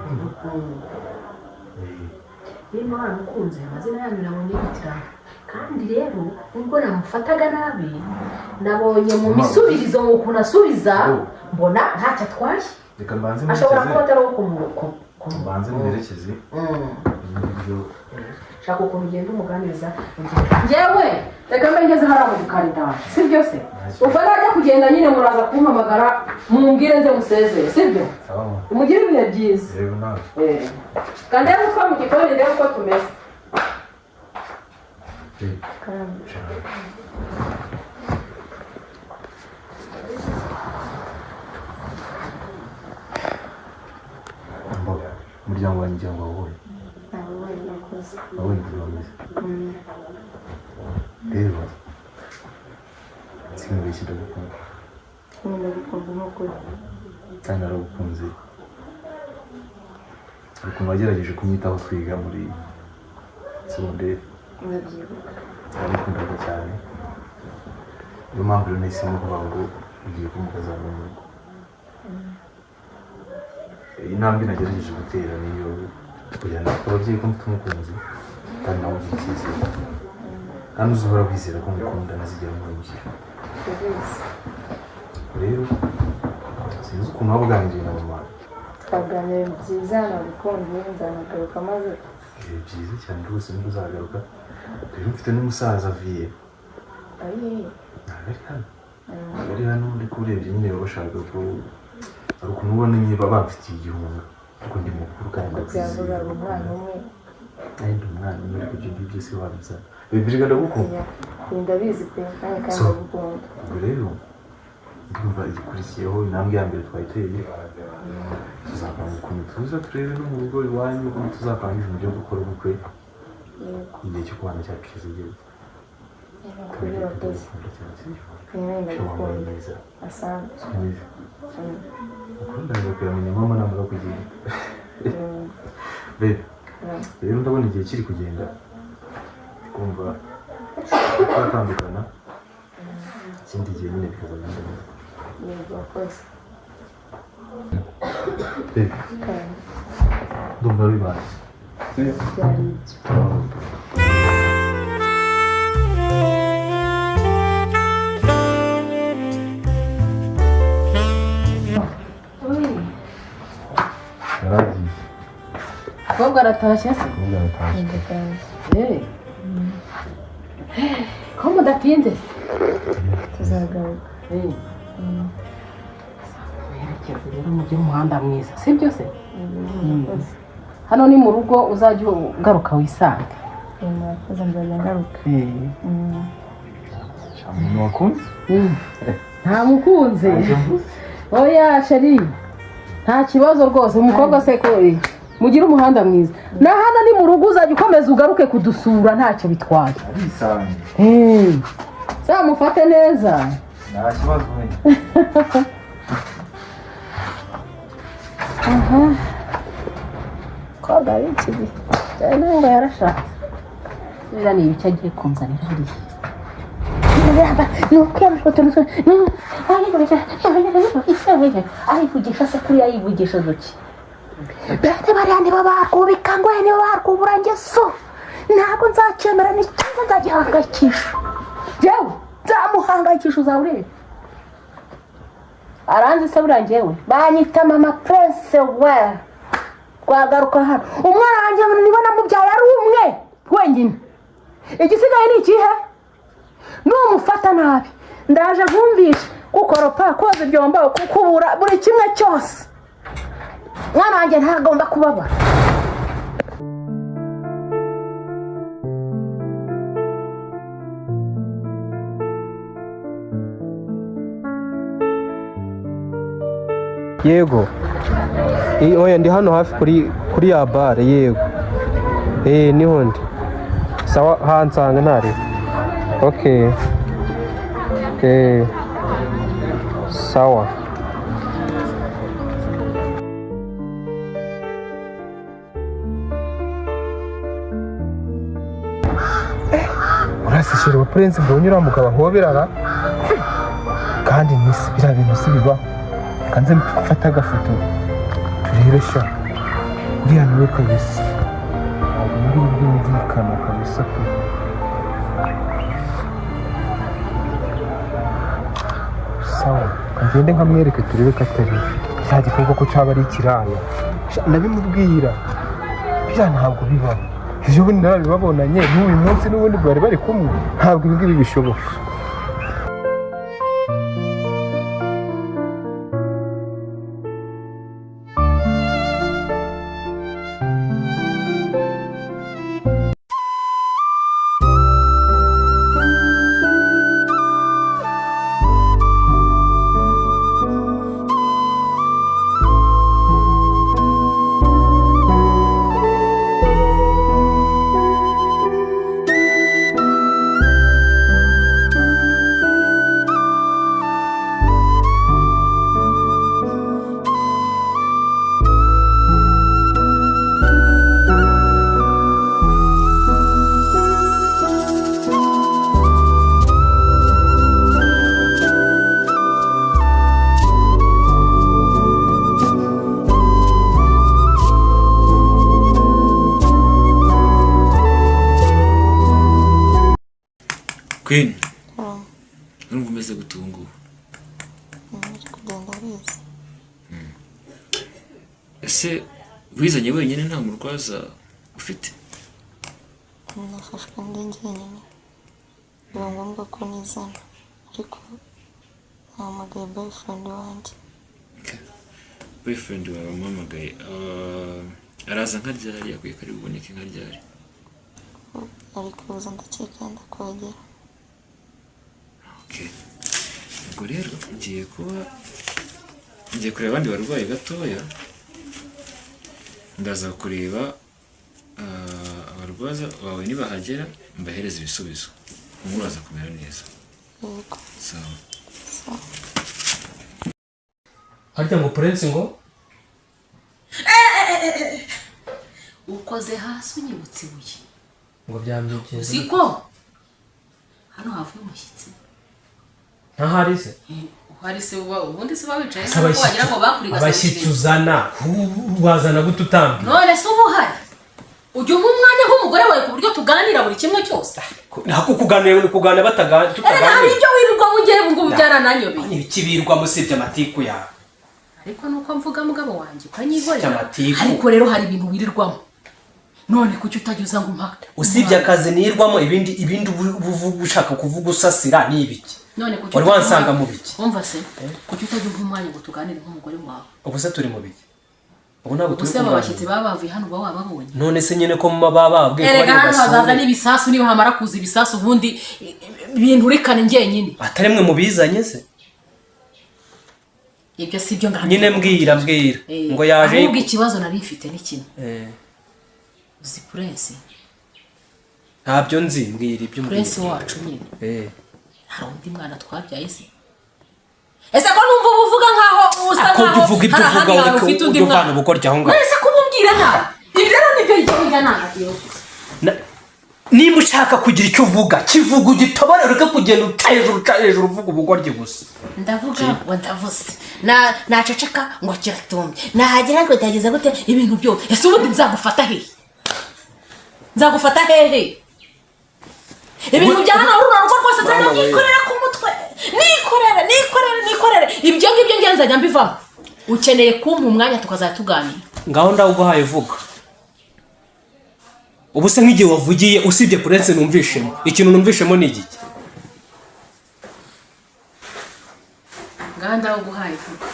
Niba waramukunze amazina yanyu nabonye yitirana kandi rero ubwo namufataga nabi nabonye mu misubirizo mu kunasubiza mbona ntacyo atwaye. Reka mbanze ashobora kuba atari uwo mbanze muherekeze. Shaka ukuntu ugenda umuganiriza njyewe reka mbe ngeze hariya mu gikari ndaje sibyo se ubwo najya kugenda nyine muraza kumpamagara mumbwire nze musezere sibyo umugire ibihe byiza. Yego nawe. Kandi rero twa mu gikoni rero uko tumeze. Umuryango wanjye ngira ngo wawubonye. Wabonye ibyo bameze. Rero sinubeshye ndagukunda. Ndagukunda n'ukuri. Kandi naragukunze. Ukuntu wagerageje kunyitaho twiga muri segonderi. Ndabyibuka. Naragukundaga cyane. Niyo mpamvu rero nahisemo kuvuga ngo ugiye kumukazana mu rugo. Intambwe nagerageje gutera niyo kugira ngo ababyeyi ko tumukunze kandi nawe ugira icyizere kandi uzahora wizera ko mukunda ntazigera muhemukira. Rero sinzi ukuntu waba uganiriye na mama. Twaganiriye byiza nagukunze nzanagaruka maze. Byiza cyane rwose nibwo uzagaruka. Rero mfite n'umusaza viye. Ayi. Ntabwo ari hano. Ari hano ndi kurebye nyine bashaka ko ari ukuntu ubona niba bafitiye igihunga kuko ndi mukuru kandi kuyavuga umwana umwe ndi umwana umwe kugira ibyo byose wabiza bivuga ndagukunda ndabizi pe kandi ndagukunda ubwo rero ndumva igikurikiyeho intambwe ya mbere twayiteye tuzapanga ukuntu tuza turebe no mu rugo iwanyu ukuntu tuzapanga ibintu byo gukora ubukwe igihe cyo kubana cyacu kizigera kugira byose ndagukunda asante ukunda kuyamenya mama ntabwo kugenda rero ndabona igihe kiri kugenda kumva twatandukana ikindi gihe nyine bikazagenda neza yego koze ndumva bibaye byari yaragiye Kobwa aratashye se? kumwe aratashye Ko mudatinze? tuzagaruka Werekeze rero mujye mu muhanda mwiza sibyo se? Hano ni mu rugo uzajya ugaruka wisange. murakoze nzajya ngaruka umuntu wakunze Nta mukunze. Oya sheri. Nta kibazo rwose umukobwa se ko mugira umuhanda mwiza. Na hano ni mu rugo uzajya ukomeza ugaruke kudusura ntacyo bitwaye. arisange Zamufate neza. nta kibazo wenyine Koga bikibi. Ntabwo yarashatse. Bira ni ibice agiye kunzanira hariya. Ayivugisha se kuri ayivugisha duki. Bete bariya nibo barwubika ngo nibo barwubura ngeso ntabwo nzacyemera n'ikiza nzagihangayikisha Jewe nzamuhangayikisha uzawureba. Aranzi se buriya njyewe banyita mama Prince we. Twagaruka hano umwana wanjye nibona mubyaye ari umwe wenyine. Igisigaye ni ikihe? Numufata nabi ndaje nkumvisha gukoropa koza ibyomba kukubura buri kimwe cyose. Mwana wanjye ntagomba kubabara. Yego. Oya ndi hano hafi kuri ya bare yego. Niho ndi. Sawa hansanga ntari. Okay. Sawa. Urasishira wa Prince mbonyura mugaba hoberara. Kandi nisi bira bintu sibiba. Kanze mfata agafoto. Turebe sha. Uriya niwe kabisa. Ntabwo ndi byumvikana kabisa pe. Sawa, kagende nkamwereke turebe ko atari cya gikorwa ko cyaba ari ikiraya. Nabimubwira bya ntabwo bibaho. Ejo bundi narabibabonanye n'uyu munsi n'ubundi bari kumwe. Ntabwo ibi ngibi bishoboka. Queen, urumva umeze gute ubu ngubu? kugenda biza Ese wizanye wenyine nta murwaza ufite? nafashwe ndi njyenyine biba ngombwa ko nizana ariko Nahamagaye boyfriend wanjye. Boyfriend wawe wamuhamagaye araza nka ryari yakwiye kari buboneke nka ryari? Ari kuza ndakeka ndakwegera. Okay. Ubwo rero ngiye kureba abandi barwayi gatoya, ndaza kureba abarwaza bawe nibahagera mbahereza ibisubizo, umuraza kumera neza. Yego. Sawa. harya ngo prince ngo ukoze hasi unyibutse ibuye ngo byambyukije uziko hano havuye umushyitsi ntahari se uhari se ubundi se babicaye ko wagira ngo bakuriga abashyitsi uzana bazana gute utambye none se ubuhari ujye umwanya nk'umugore wawe ku buryo tuganira buri kimwe cyose nako kuganira bataganira tutaganira hari ibyo wirirwa mugere ngo byarananyobeye ni ikibirwa musibye amatiku yawe ariko nuko mvuga mugabo wanjye ukanyigorera ariko rero hari ibintu wirirwamo none kuki utagiza ngo mpaka usibye akazi nirwamo ibindi ushaka kuvuga usasira ni ibiki none kuki wari wansanga mu biki umva se kuki utagiye umwanya ngo tuganire nk'umugore wawe ubuse turi mu biki ubu ntabwo turi kumva abashyitsi babavuye hano baba babonye none se nyene ko bababwiye ko bari bazaza n'ibisasu niba hamara kuza ibisasu ubundi ibintu urikane ngenyine ataremwe mu bizanye se ibyo si byo ngahanye nyine mbwira ngo yaje ahubwo ikibazo nari mfite n'ikindi uzi prince ntabyo nzi mbwira ibyo prince wacu nyine hari undi mwana twabyaye se ese ko numva uvuga nkaho usa nkaho uvuga ibyo uvuga uvana ubukorya aho ngaho ese kumubwira nta ibyo rero nibyo yigira nanga nimba ushaka kugira icyo uvuga kivuga ugitobora ureke kugenda uca hejuru uvuga ubugoryi gusa ndavuga ngo ndavuze naceceka ngo kiratumye nahagira ngo utageze gute ibintu byo ese ubundi nzagufata hehe ibintu bya hano uruna rugo rwose nzanikorera ku mutwe nikorere ibyo ngibyo ngenzajya mbivamo ukeneye kumpa umwanya tukazajya tuganira ngaho ndawuguhaye vuga ubu se nk'igihe wavugiye usibye prince numvishemo ikintu numvishemo ni igiki ngaho ndawuguhaye vuga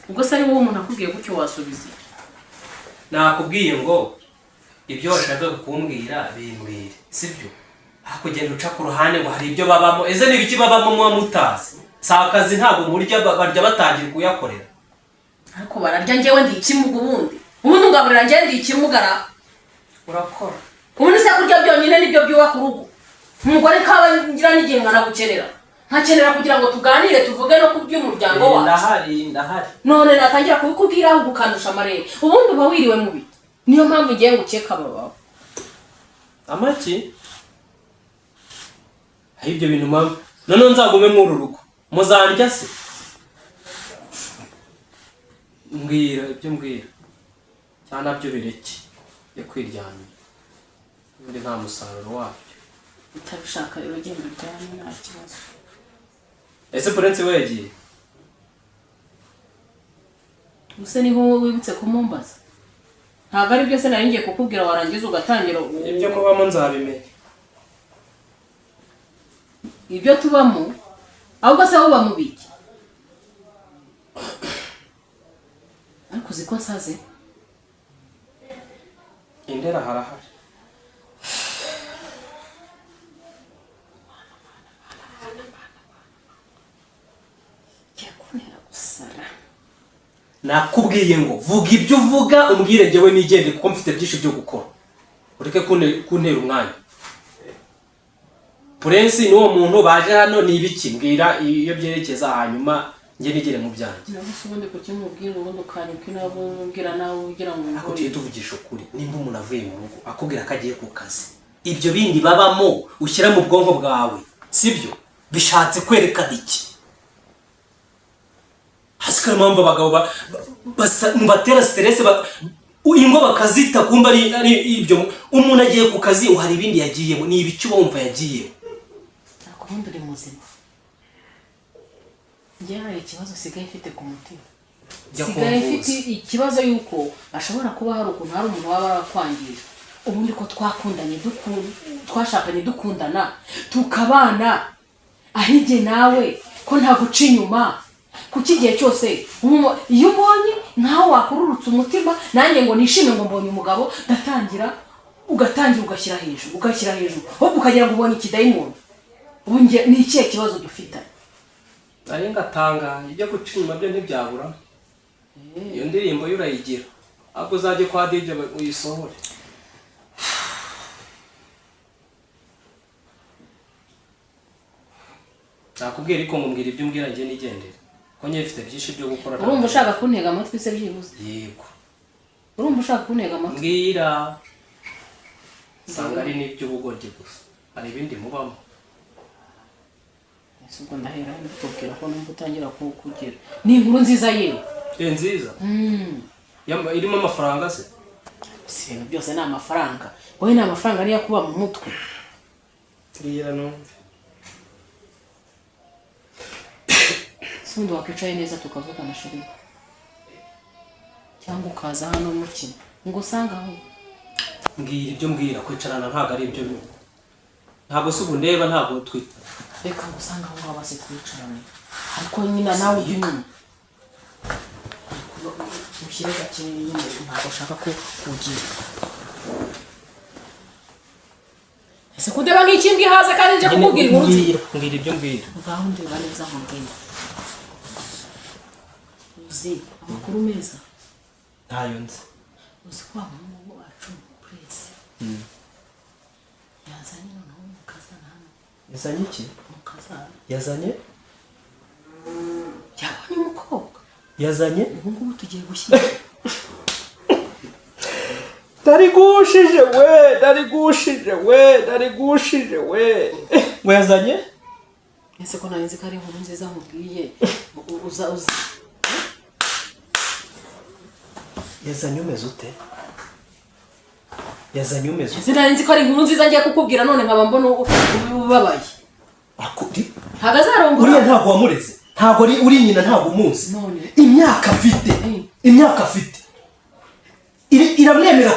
ubwo se ari wowe umuntu akubwiye gutyo wasubiza nakubwiye ngo ibyo washaka kumbwira bimbwire sibyo hakugenda uca ku ruhande ngo hari ibyo babamo eze n'ibiki babamo muba mutazi si akazi ntabwo murya barya batangira kuyakorera ariko bararya njyewe ndi ikimuga ubundi ungaburira njyewe ndi ikimugara urakora ubundi se kurya byonyine nibyo byubaka urugo umugore kaba ngira n'igihe nkanagukenera nkakenera kugira ngo tuganire tuvuge no ku by'umuryango wacu ndahari none natangira kubikubwira ahubwo ukandusha amarebe ubundi uba wiriwe mubi niyo mpamvu ngiye ngukeka babaho amaki aho ibyo bintu mpamvu noneho nzagume muri uru rugo muzandya se mbwira ibyo mbwira cyangwa nabyo bireke yo kwiryamira ubundi nta musaruro wabyo utabishaka rero genda uryame nta kibazo ese prince we yagiye use niho wibutse kumumbaza ntabwo ari byo se nari ngiye kukubwira warangiza ugatangira ibyo mubamo nzabimenya ibyo tubamo ahubwo se aho bamubiki ariko uzi ko asaze indera harahari nakubwiye ngo vuga ibyo uvuga umbwire njyewe nigende kuko mfite byinshi byo gukora ureke kuntera umwanya prince ni uwo muntu baje hano ni ibiki mbwira iyo byerekeza hanyuma njye nigire mu byanjye nabuse ubundi kukimubwira ubundi ukanyuka inabo ubwira nawe ugira ngo ako tuye tuvugisha ukuri nimba umuntu avuye mu rugo akubwira ko agiye ku kazi ibyo bindi babamo ushyira mu bwonko bwawe sibyo bishatse kwerekana iki hasikara mpamvu abagabo batera stress ingo bakazita kumba ari ibyo umuntu agiye ku kazi uhari ibindi yagiyemo ni ibiki wumva yagiyemo akundi uri muzima njye hari ikibazo sigaye ifite ku mutima sigaye ifite ikibazo yuko ashobora kuba hari ukuntu hari umuntu waba arakwangije ubundi ko twashakanye dukundana tukabana ahige nawe ko nta guca inyuma kuki igihe cyose iyo ubonye nkaho wakururutse umutima nanjye ngo nishime ngo mbonye umugabo ugatangira ugashyira hejuru ahubwo ukagira ngo ubonye ikidayimoni. Ubu ni ikihe kibazo dufite? ari ngatanga ibyo guca inyuma byo ntibyabura. Iyo ndirimbo yurayigira ahubwo uzajye kwa DJ uyisohore. Nakubwira ko mumbwira ibyo umbwira ngiye nigendere ko njye mfite byinshi byo gukora. Urumva ushaka kuntega amatwi se byibuze? Yego. Urumva ushaka kuntega amatwi? Mbwira. Sanga ari n'ibyo ubugoryi gusa. Hari ibindi mubamo. Ubwo ndahera ndikubwira ko numva utangira kugira. Ni inkuru nziza yewe. Nziza? Irimo amafaranga se? Si ibintu byose ni amafaranga. Wowe ni amafaranga niyo kuba mu mutwe. Turiya no. Sundi wakicaye neza tukavugana shuri. Cyangwa ukaza hano mukina. Ngo usanga aho. Mbwira ibyo mbwira kwicarana ntago ari ibyo. Ntago se ubundeba ntago twita. Reka ngusanga aho wabase kwicarana. Ariko nyina nawe ujye nyuma. Mushyire gakene nyine ntago ushaka ko ugira. Ese kudeba nk'ikimbwi haza kandi nje kukubwira inkuru nziza. Mbwira ibyo mbwira. Ngaho ndeba neza nkubwira. Uzi amakuru meza? Ntayo nzi. Uzi ko umuhungu wacu Prince. Yazanye noneho umukazana hano. Yazanye iki? Umukazana. Yazanye? Yabonye umukobwa. Yazanye? Ubu ngubu tugiye gushyira. Darigushije we. Ngo yazanye? Ese ko narinzi ko ari inkuru nziza nkubwiye. Uza. Yazanye umeze ute? Yazanye umeze ute? Ese narinzi ko ari inkuru nziza ngiye kukubwira none nkaba mbona ubabaye. Akuri? Hagazarombora. Uriya ntago wamureze. Ntago uri nyina ntago umuzi. None. Imyaka afite. Iramwemera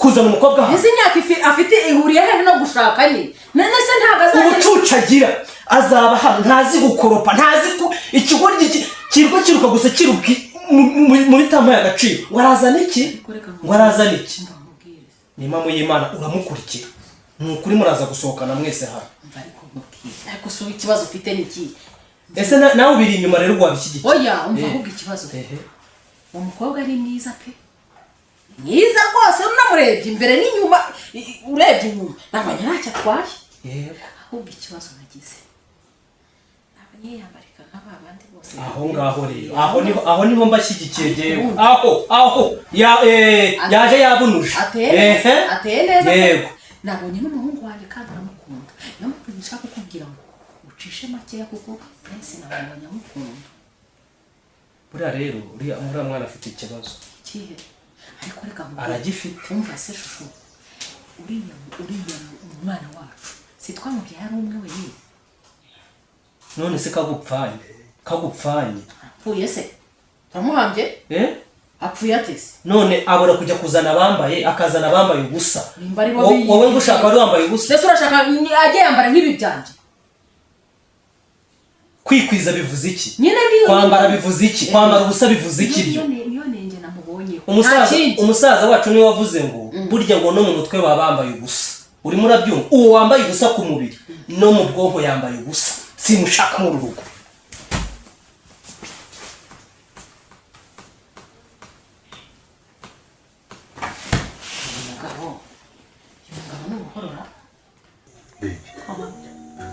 kuzana umukobwa hano. Ese imyaka afite ihuriye he no gushaka nyine? None se ntagazaje. Ubucucagira azaba hano ntazi gukoropa ntazi ko ikigoryi kiruka gusa kirubwi muri tama y'agaciro. Warazana iki? Ni mama y'Imana uramukurikira. Nukuri muraza gusohokana mwese hano. Ariko so ikibazo ufite niki? Ese nawe ubiri inyuma rero gwabishyigikiye. Oya umva ahubwo ikibazo. Umukobwa ari mwiza pe. Mwiza rwose unamurebye imbere n'inyuma urebye inyuma. Nabanya ntacyo atwaye. Yego. Ahubwo ikibazo nagize. Abanyeyambarika nk'abandi bose. Aho ngaho rero. Aho niho mbashyigikiye jewe. Aho. Yaje yabunuje. Ateye neza. Yego. Nabonye n'umuhungu wanjye kandi aramukunda. Namukunda nshaka kukubwira ngo ucishe makeya kuko Prince nabonye amukunda. Buriya rero uriya mwana afite ikibazo. Kihe? Ariko reka ngo aragifite. Umva se shushu. Uriya umwana wacu. Sitwamubye yari umwe wenyine. None se kagupfanye. Apfuye se? Turamuhambye? Apfuye atese. None abura kujya kuzana abambaye akazana abambaye ubusa. Wowe ngushaka wari wambaye ubusa. Ese urashaka ajye yambara nk'ibi byanje? Kwikwiza bivuze iki? Nyine kwambara bivuze iki? Kwambara ubusa bivuze iki byo? Niyo nenge namubonye. Umusaza wacu niwe wavuze ngo burya ngo no mu mutwe babambaye ubusa. Urimo urabyumva? Uwo wambaye ubusa ku mubiri no mu bwonko yambaye ubusa. Simushaka mu rugo.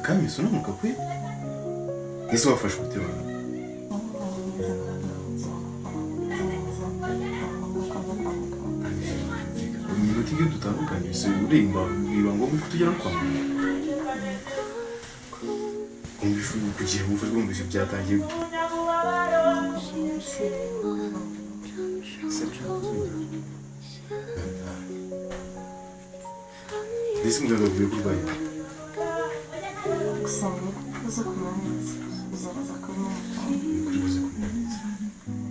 Kami suna mukakwe? Ese wafashe ute bana? Iminota iyo dutandukanye bise urenga biba ngombwa ko tugera kwa muganga. Kumvisha kugira ngo ufashwe mu byatangiye. Ese muganga avuye kurwaye.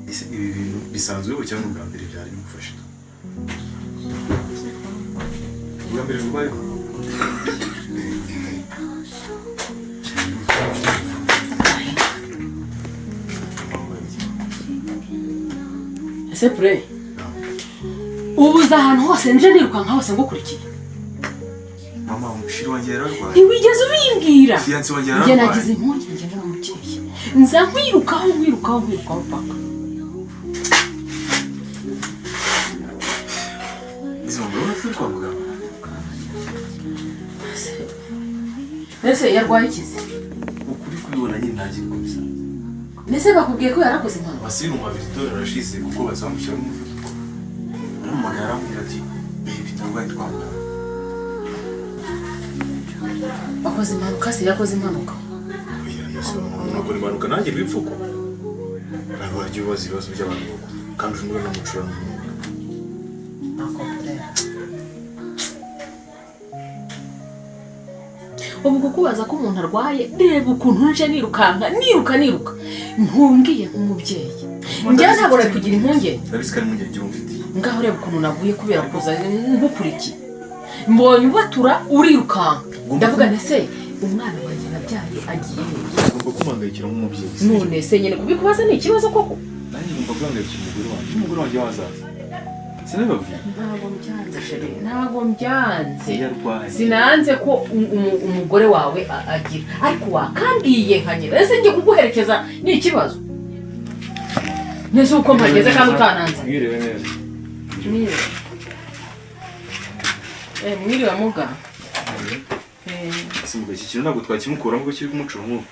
Ese ibi bintu bisanzwe cyangwa ubwa mbere byari bimufasha? Ubwa mbere urwaye? ese pure ubuze ahantu hose nje nirukanka hose ngukurikiye. Mama umushiri wanjye yararwaye. Ntiwigeze ubimbwira. Fiyanse wanjye Njye yararwaye. nagize impungenge n'umukeye. Nza nkwirukaho paka. Izo ngoro turi kwa muganga. Ese yarwaye ikize? Ukuri kubibona nyine ntagiye kubisa. Mbese bakubwiye ko yarakoze impanuka? Basiri mu visitor arashize kuko bazamushyira mu mufuko. Umuntu yarambwira ati baby ndarwaye kwa muganga. Bakoze impanuka se yakoze impanuka. Ntabwo impanuka nanjye bipfuko. Ntabwo wagiye ubaza ibibazo by'abantu kandi ushobora no gucura mu mwuga. Ubu kukubaza ko umuntu arwaye reba ukuntu nje nirukanka ntumbwiye nk'umubyeyi. Njye ntabwo nari kugira impungenge. Ndabisika ari impungenge umfitiye. Ngaho reba ukuntu naguye kubera kuza ngukurikiye. Mbonye ubatura urirukanka. Ndavuga ntese umwana wanjye nabyaye agiye hehe? Ugomba kumangayikira nk'umubyeyi. None se nyine kubikubaza ni ikibazo koko. Nanjye ngomba kumangayikira umugore wanjye wazaza. Sinababwiye. Ntabwo mbyanze. Sinanze ko umugore wawe agira. Ariko wakandiye nkanyira. Ese ngiye kuguherekeza ni ikibazo. Nese uko mpageze kandi utananze. Mwiriwe neza. Mwiriwe muga. Simuga iki kintu ntabwo twakimukuramo ko kiri kumucura nk'uko.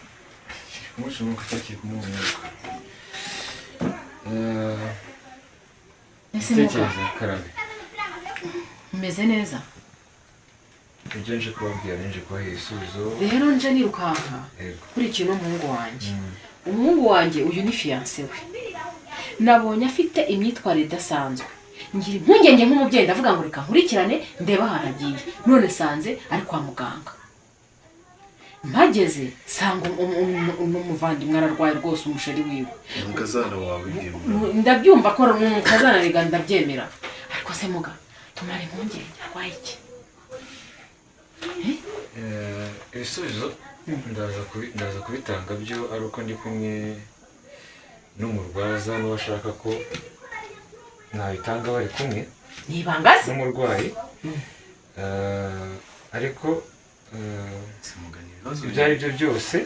Kumucura nk'uko cyakiri kumubona. Tekereza karabe. Meze neza. Ibyo nje kubabwira nje kubaha ibisubizo. Rero nje nirukanka kuri ikintu umuhungu wanjye. Umuhungu wanjye uyu ni fiyanse we. Nabonye afite imyitwarire idasanzwe. Ngira impungenge nk'umubyeyi ndavuga ngo reka nkurikirane ndeba ahantu agiye. None sanze ari kwa muganga. Mpageze sanga umuvandimwe ararwaye rwose umusheri wiwe. Umukazana wawe ndabyumva ko umukazana rega ndabyemera. Ariko se muga tumare impungenge arwaye iki? Ibisubizo ndaza kubitanga byo ari uko ndi kumwe n'umurwaza n'uwashaka ko nabitanga bari kumwe nibanga se n'umurwayi ariko ibyo ari byo byose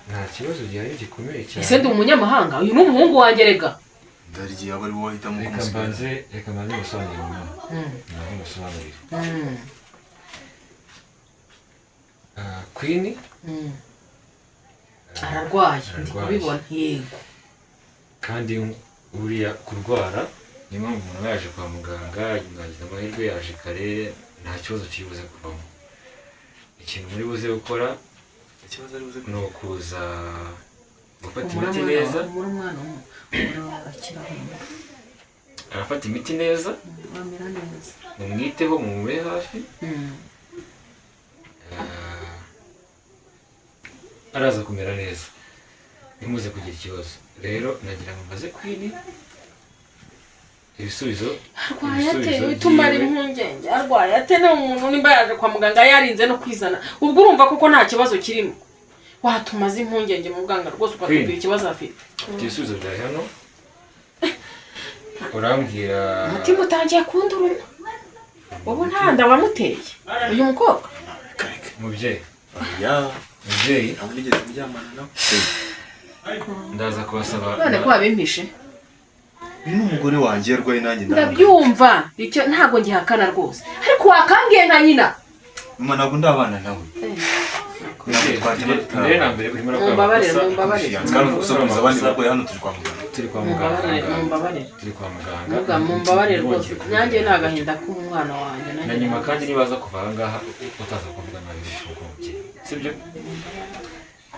nta kibazo gihari gikomeye cyane. Ese ndi umunyamahanga uyu ni umuhungu wanjye rega. Ndarigiye aba ari wowe ahitamo kumusigaza. Reka mbanze musobanurire umwana. Naho musobanurire. Queen ararwaye ndi kubibona yego. Kandi uriya kurwara niyo mpamvu umuntu yaje kwa muganga yagize amahirwe yaje kare nta kibazo kiri buze kuvamo. Ikintu muri buze gukora ni ukuza gufata imiti neza. Arafata imiti neza mumwiteho mumube hafi araza kumera neza ntimuze kugira ikibazo. Rero nagira ngo mbaze Queen ibisubizo. Arwaye ate bitumara impungenge? Arwaye ate ni umuntu nimba yaje kwa muganga yarinze no kwizana. Ubwo urumva koko nta kibazo kirimo. Watumaze impungenge mu muganga rwose ukatubwira ikibazo afite. Ibisubizo bya hano urambwira umutima utangiye kunduruma. Ubu nta nda wamuteye uyu mukobwa. Mubyeyi mubyeyi amugeze kuryamana nawe. Ndaza kubasaba none ko babimpishe. Uyu ni umugore wanjye yarwaye nanjye ndabyumva. Icyo ntabwo ngihakana rwose ariko wakangiye nka nyina. Mama ntabwo ndabana nawe. Mumbabarire kandi gusobanuza abandi barwaye hano turi kwa muganga. Mumbabarire rwose nanjye ni agahinda k'umwana wanjye. Na nyuma kandi nibaza kuva aha ngaha utaza kuvuga nabi bishoboka umubyeyi sibyo?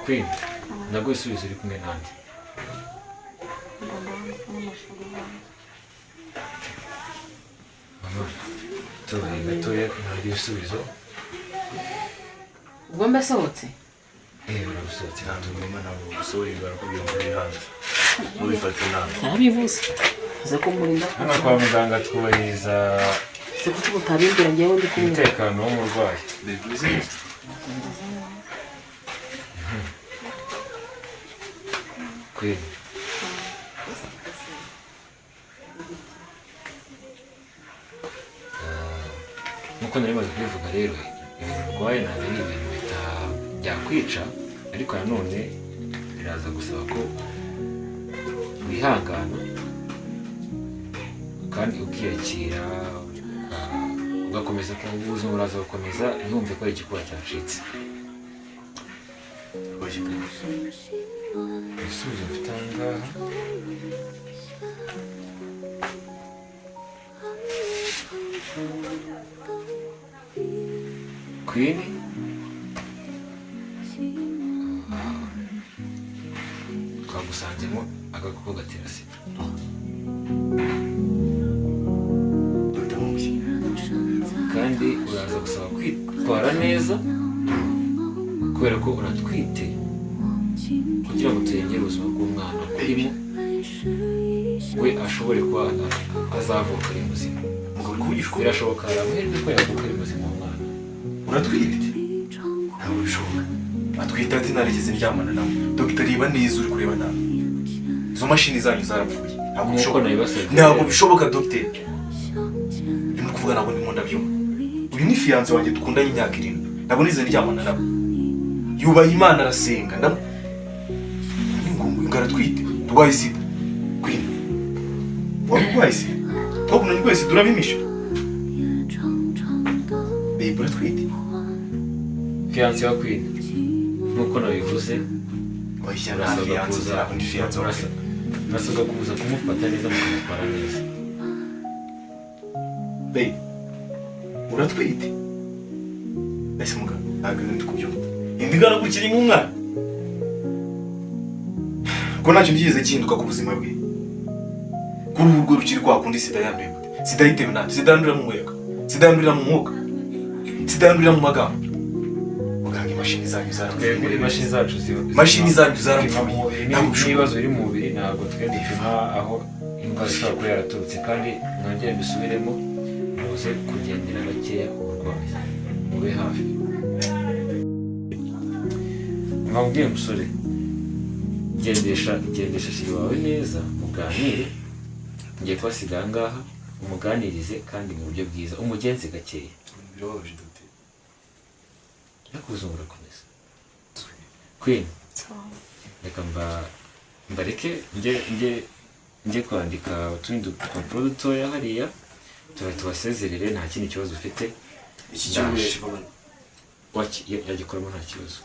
Queen nabwo ibisubizo uri kumwe nanjye. Mama tubaye gatoya ntabwo ibisubizo. Ubwo mbasohotse? Urabusohotse ntabwo mama ntabwo gusohora barakubwira ngo uri hanze mubifate nabi. Narabivuze uze kumurinda hano kwa muganga twubahiriza se kuko utabimbira ngewe ndi kumwe umutekano w'umurwayi. Queen nk'uko nari maze kubivuga rero ibintu urwaye ntabwo ari ibintu byakwica, ariko nanone biraza gusaba ko wihangana kandi ukiyakira, ugakomeza ubuzima buraza gukomeza, ntiyumve ko ari igikuba cyacitse. ibisubizo mfite aha ngaha Queen twagusanzemo agakoko gatera sida. Kandi uraza gusaba kwitwara neza kubera ko uratwite, kugira ngo turengere ubuzima bw'umwana urimo, we ashobore kuba azavuka ari muzima. Birashoboka, hari amahirwe ko yavuka ari muzima umwana. Uratwite? Ntabwo bishoboka. Atwite ati narigeze ndyamana nawe. Dogiteri iba neza uri kureba nawe. Izo mashini zanyu zarapfuye. Ntabwo bishoboka. Ntabwo bishoboka dogiteri. Ndimo kuvuga ntabwo ndimo ndabyumva. Uyu ni fiance wanjye dukundanye imyaka 7. Ntabwo nize ndyamana nawe. Yubaha Imana arasenga. Ngaratwite. Turwaye sida. Queen. Warwaye sida? Twakundanye rwose turabimisha. Babe uratwite? Fiance wa Queen. Nkuko nabivuze, urasabwa kuza kumufata neza mukamutwara neza. Babe, uratwite? Ese muga, ntabwo ndi kubyumva. Indigana gukiri mu mwana. Ko ntacyo byigeze kinduka ku buzima bwe. Kuri urwo rukiri kwa kundi sida yanduye gute? Sida yitewe nande? Sida yandurira mu muyaga. Sida yandurira mu mwuka. Sida yandurira mu magambo. Imashini zanyu zarapfuye. Imashini zanyu zarapfuye. N'ibibazo biri mu mubiri ntabwo twe dupima aho indwara ishobora kuba yaraturutse, kandi mwongere mbisubiremo, muze kugendera gakeya uburwayi, mube hafi. Mwabwiye musore, gendesha shiri wawe neza, muganire, ngiye kubasiga aha ngaha, umuganirize kandi mu buryo bwiza, umugenze gakeya. Birababaje dogiteri. Yakuzungura komeza. Queen. Reka mbareke nge kwandika utundi dupapuro dutoya hariya, tubasezerere, nta kindi kibazo ufite. Iki cyose yagikoramo nta kibazo.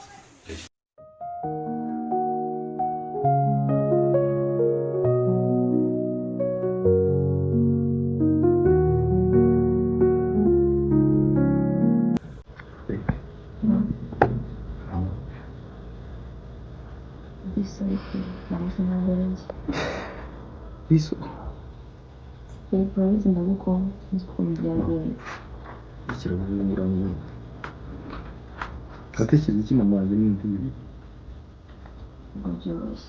Isso. Ele provavelmente andava com os familiares. Ikirabura mu. Atekereza iki mama wanjye n'indi. Gojosh.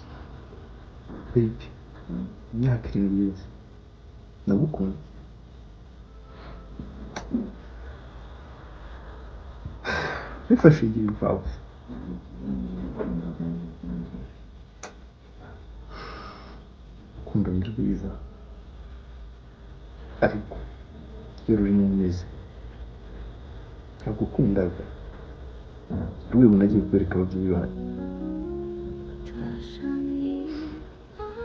Baby. Imyaka 7 yose. Nagukunda. Bifashe igihe bivaho. Kunda ndirwiza. Ariko rero uri neza. Nagukundaga. Rwe munagiye kwereka ababyeyi banyu.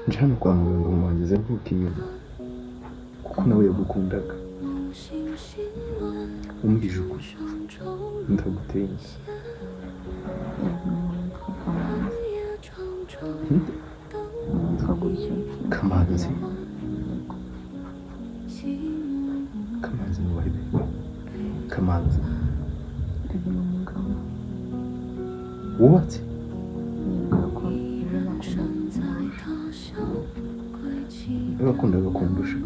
Nje hano kwa muganga mwangize mvuka inyuma. Kuko nawe yagukundaga. Umbije ukuri. Ndaguteye. Kamanzi. Kamanzi ni wahibe. Kamanzi. Wubatse? Bakundaga kundusha.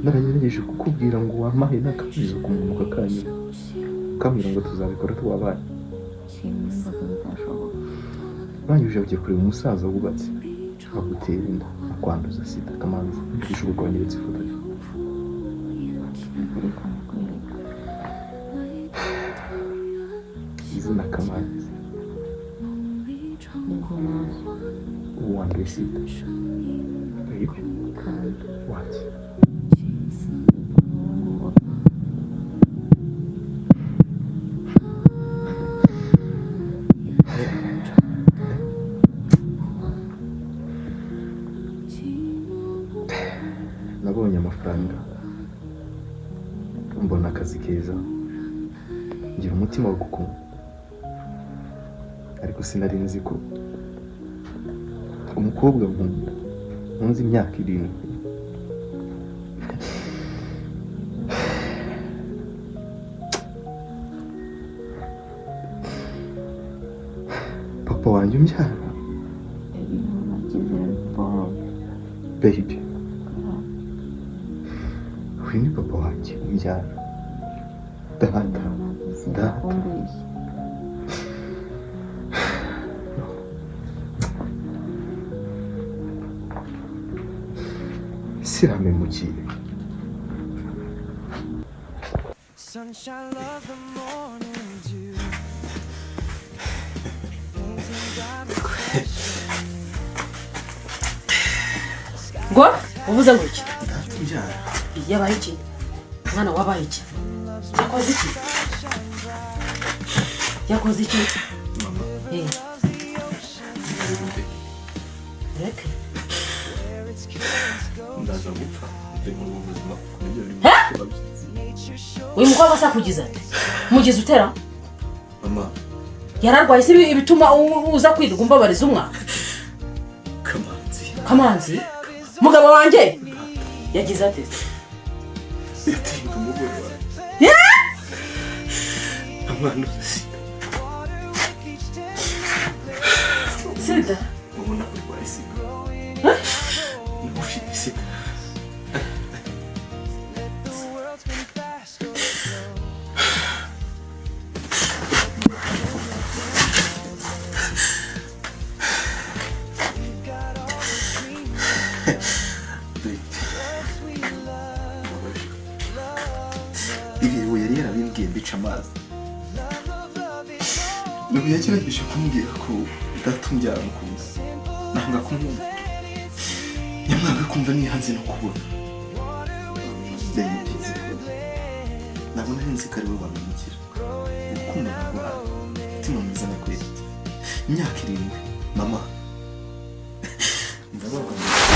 Naragerageje kukubwira ngo wamahe n'akamizo ku muntu kakanyuma. Kamira ngo tuzabikora twabanye. Banyuje ugiye kureba umusaza wubatse. Agutera inda, akwanduza sida. Kamanzi, ndishobora kwanyeretse ifoto ye. Izina Kamanzi. Uwanduye sida. What? mbona akazi keza ngira umutima wo gukunda ariko sinari nzi ko umukobwa nkunda nzi imyaka 7 papa wanjye umbyara baby uyu ni papa wanjye umbyara data siramemukiye ngo uvuze ngo iki ndatumbyara yabaye iki mwana wabaye iki yakoze iki mama reka ndaza gupfa mu buzima uyu mukobwa asakugiza mugize utera mama yararwaye se ibituma uza kwirirwa umbabariza umwana kamanzi mugabo wanjye yagize ate yatinda umugore wawe amwana sida ubona kurwaye sida ufite sida yari yarabimbwiye mbica amazi ubu yagerageje kumbwira ko ndatumbyara mukunda nanga kumwumva nyamwanga kumva nihanze no kubona ndayibyize nabona henze ko ari we wamemukira urukundo rwawe umutima mwiza nakwezi imyaka 7 mama ndababaye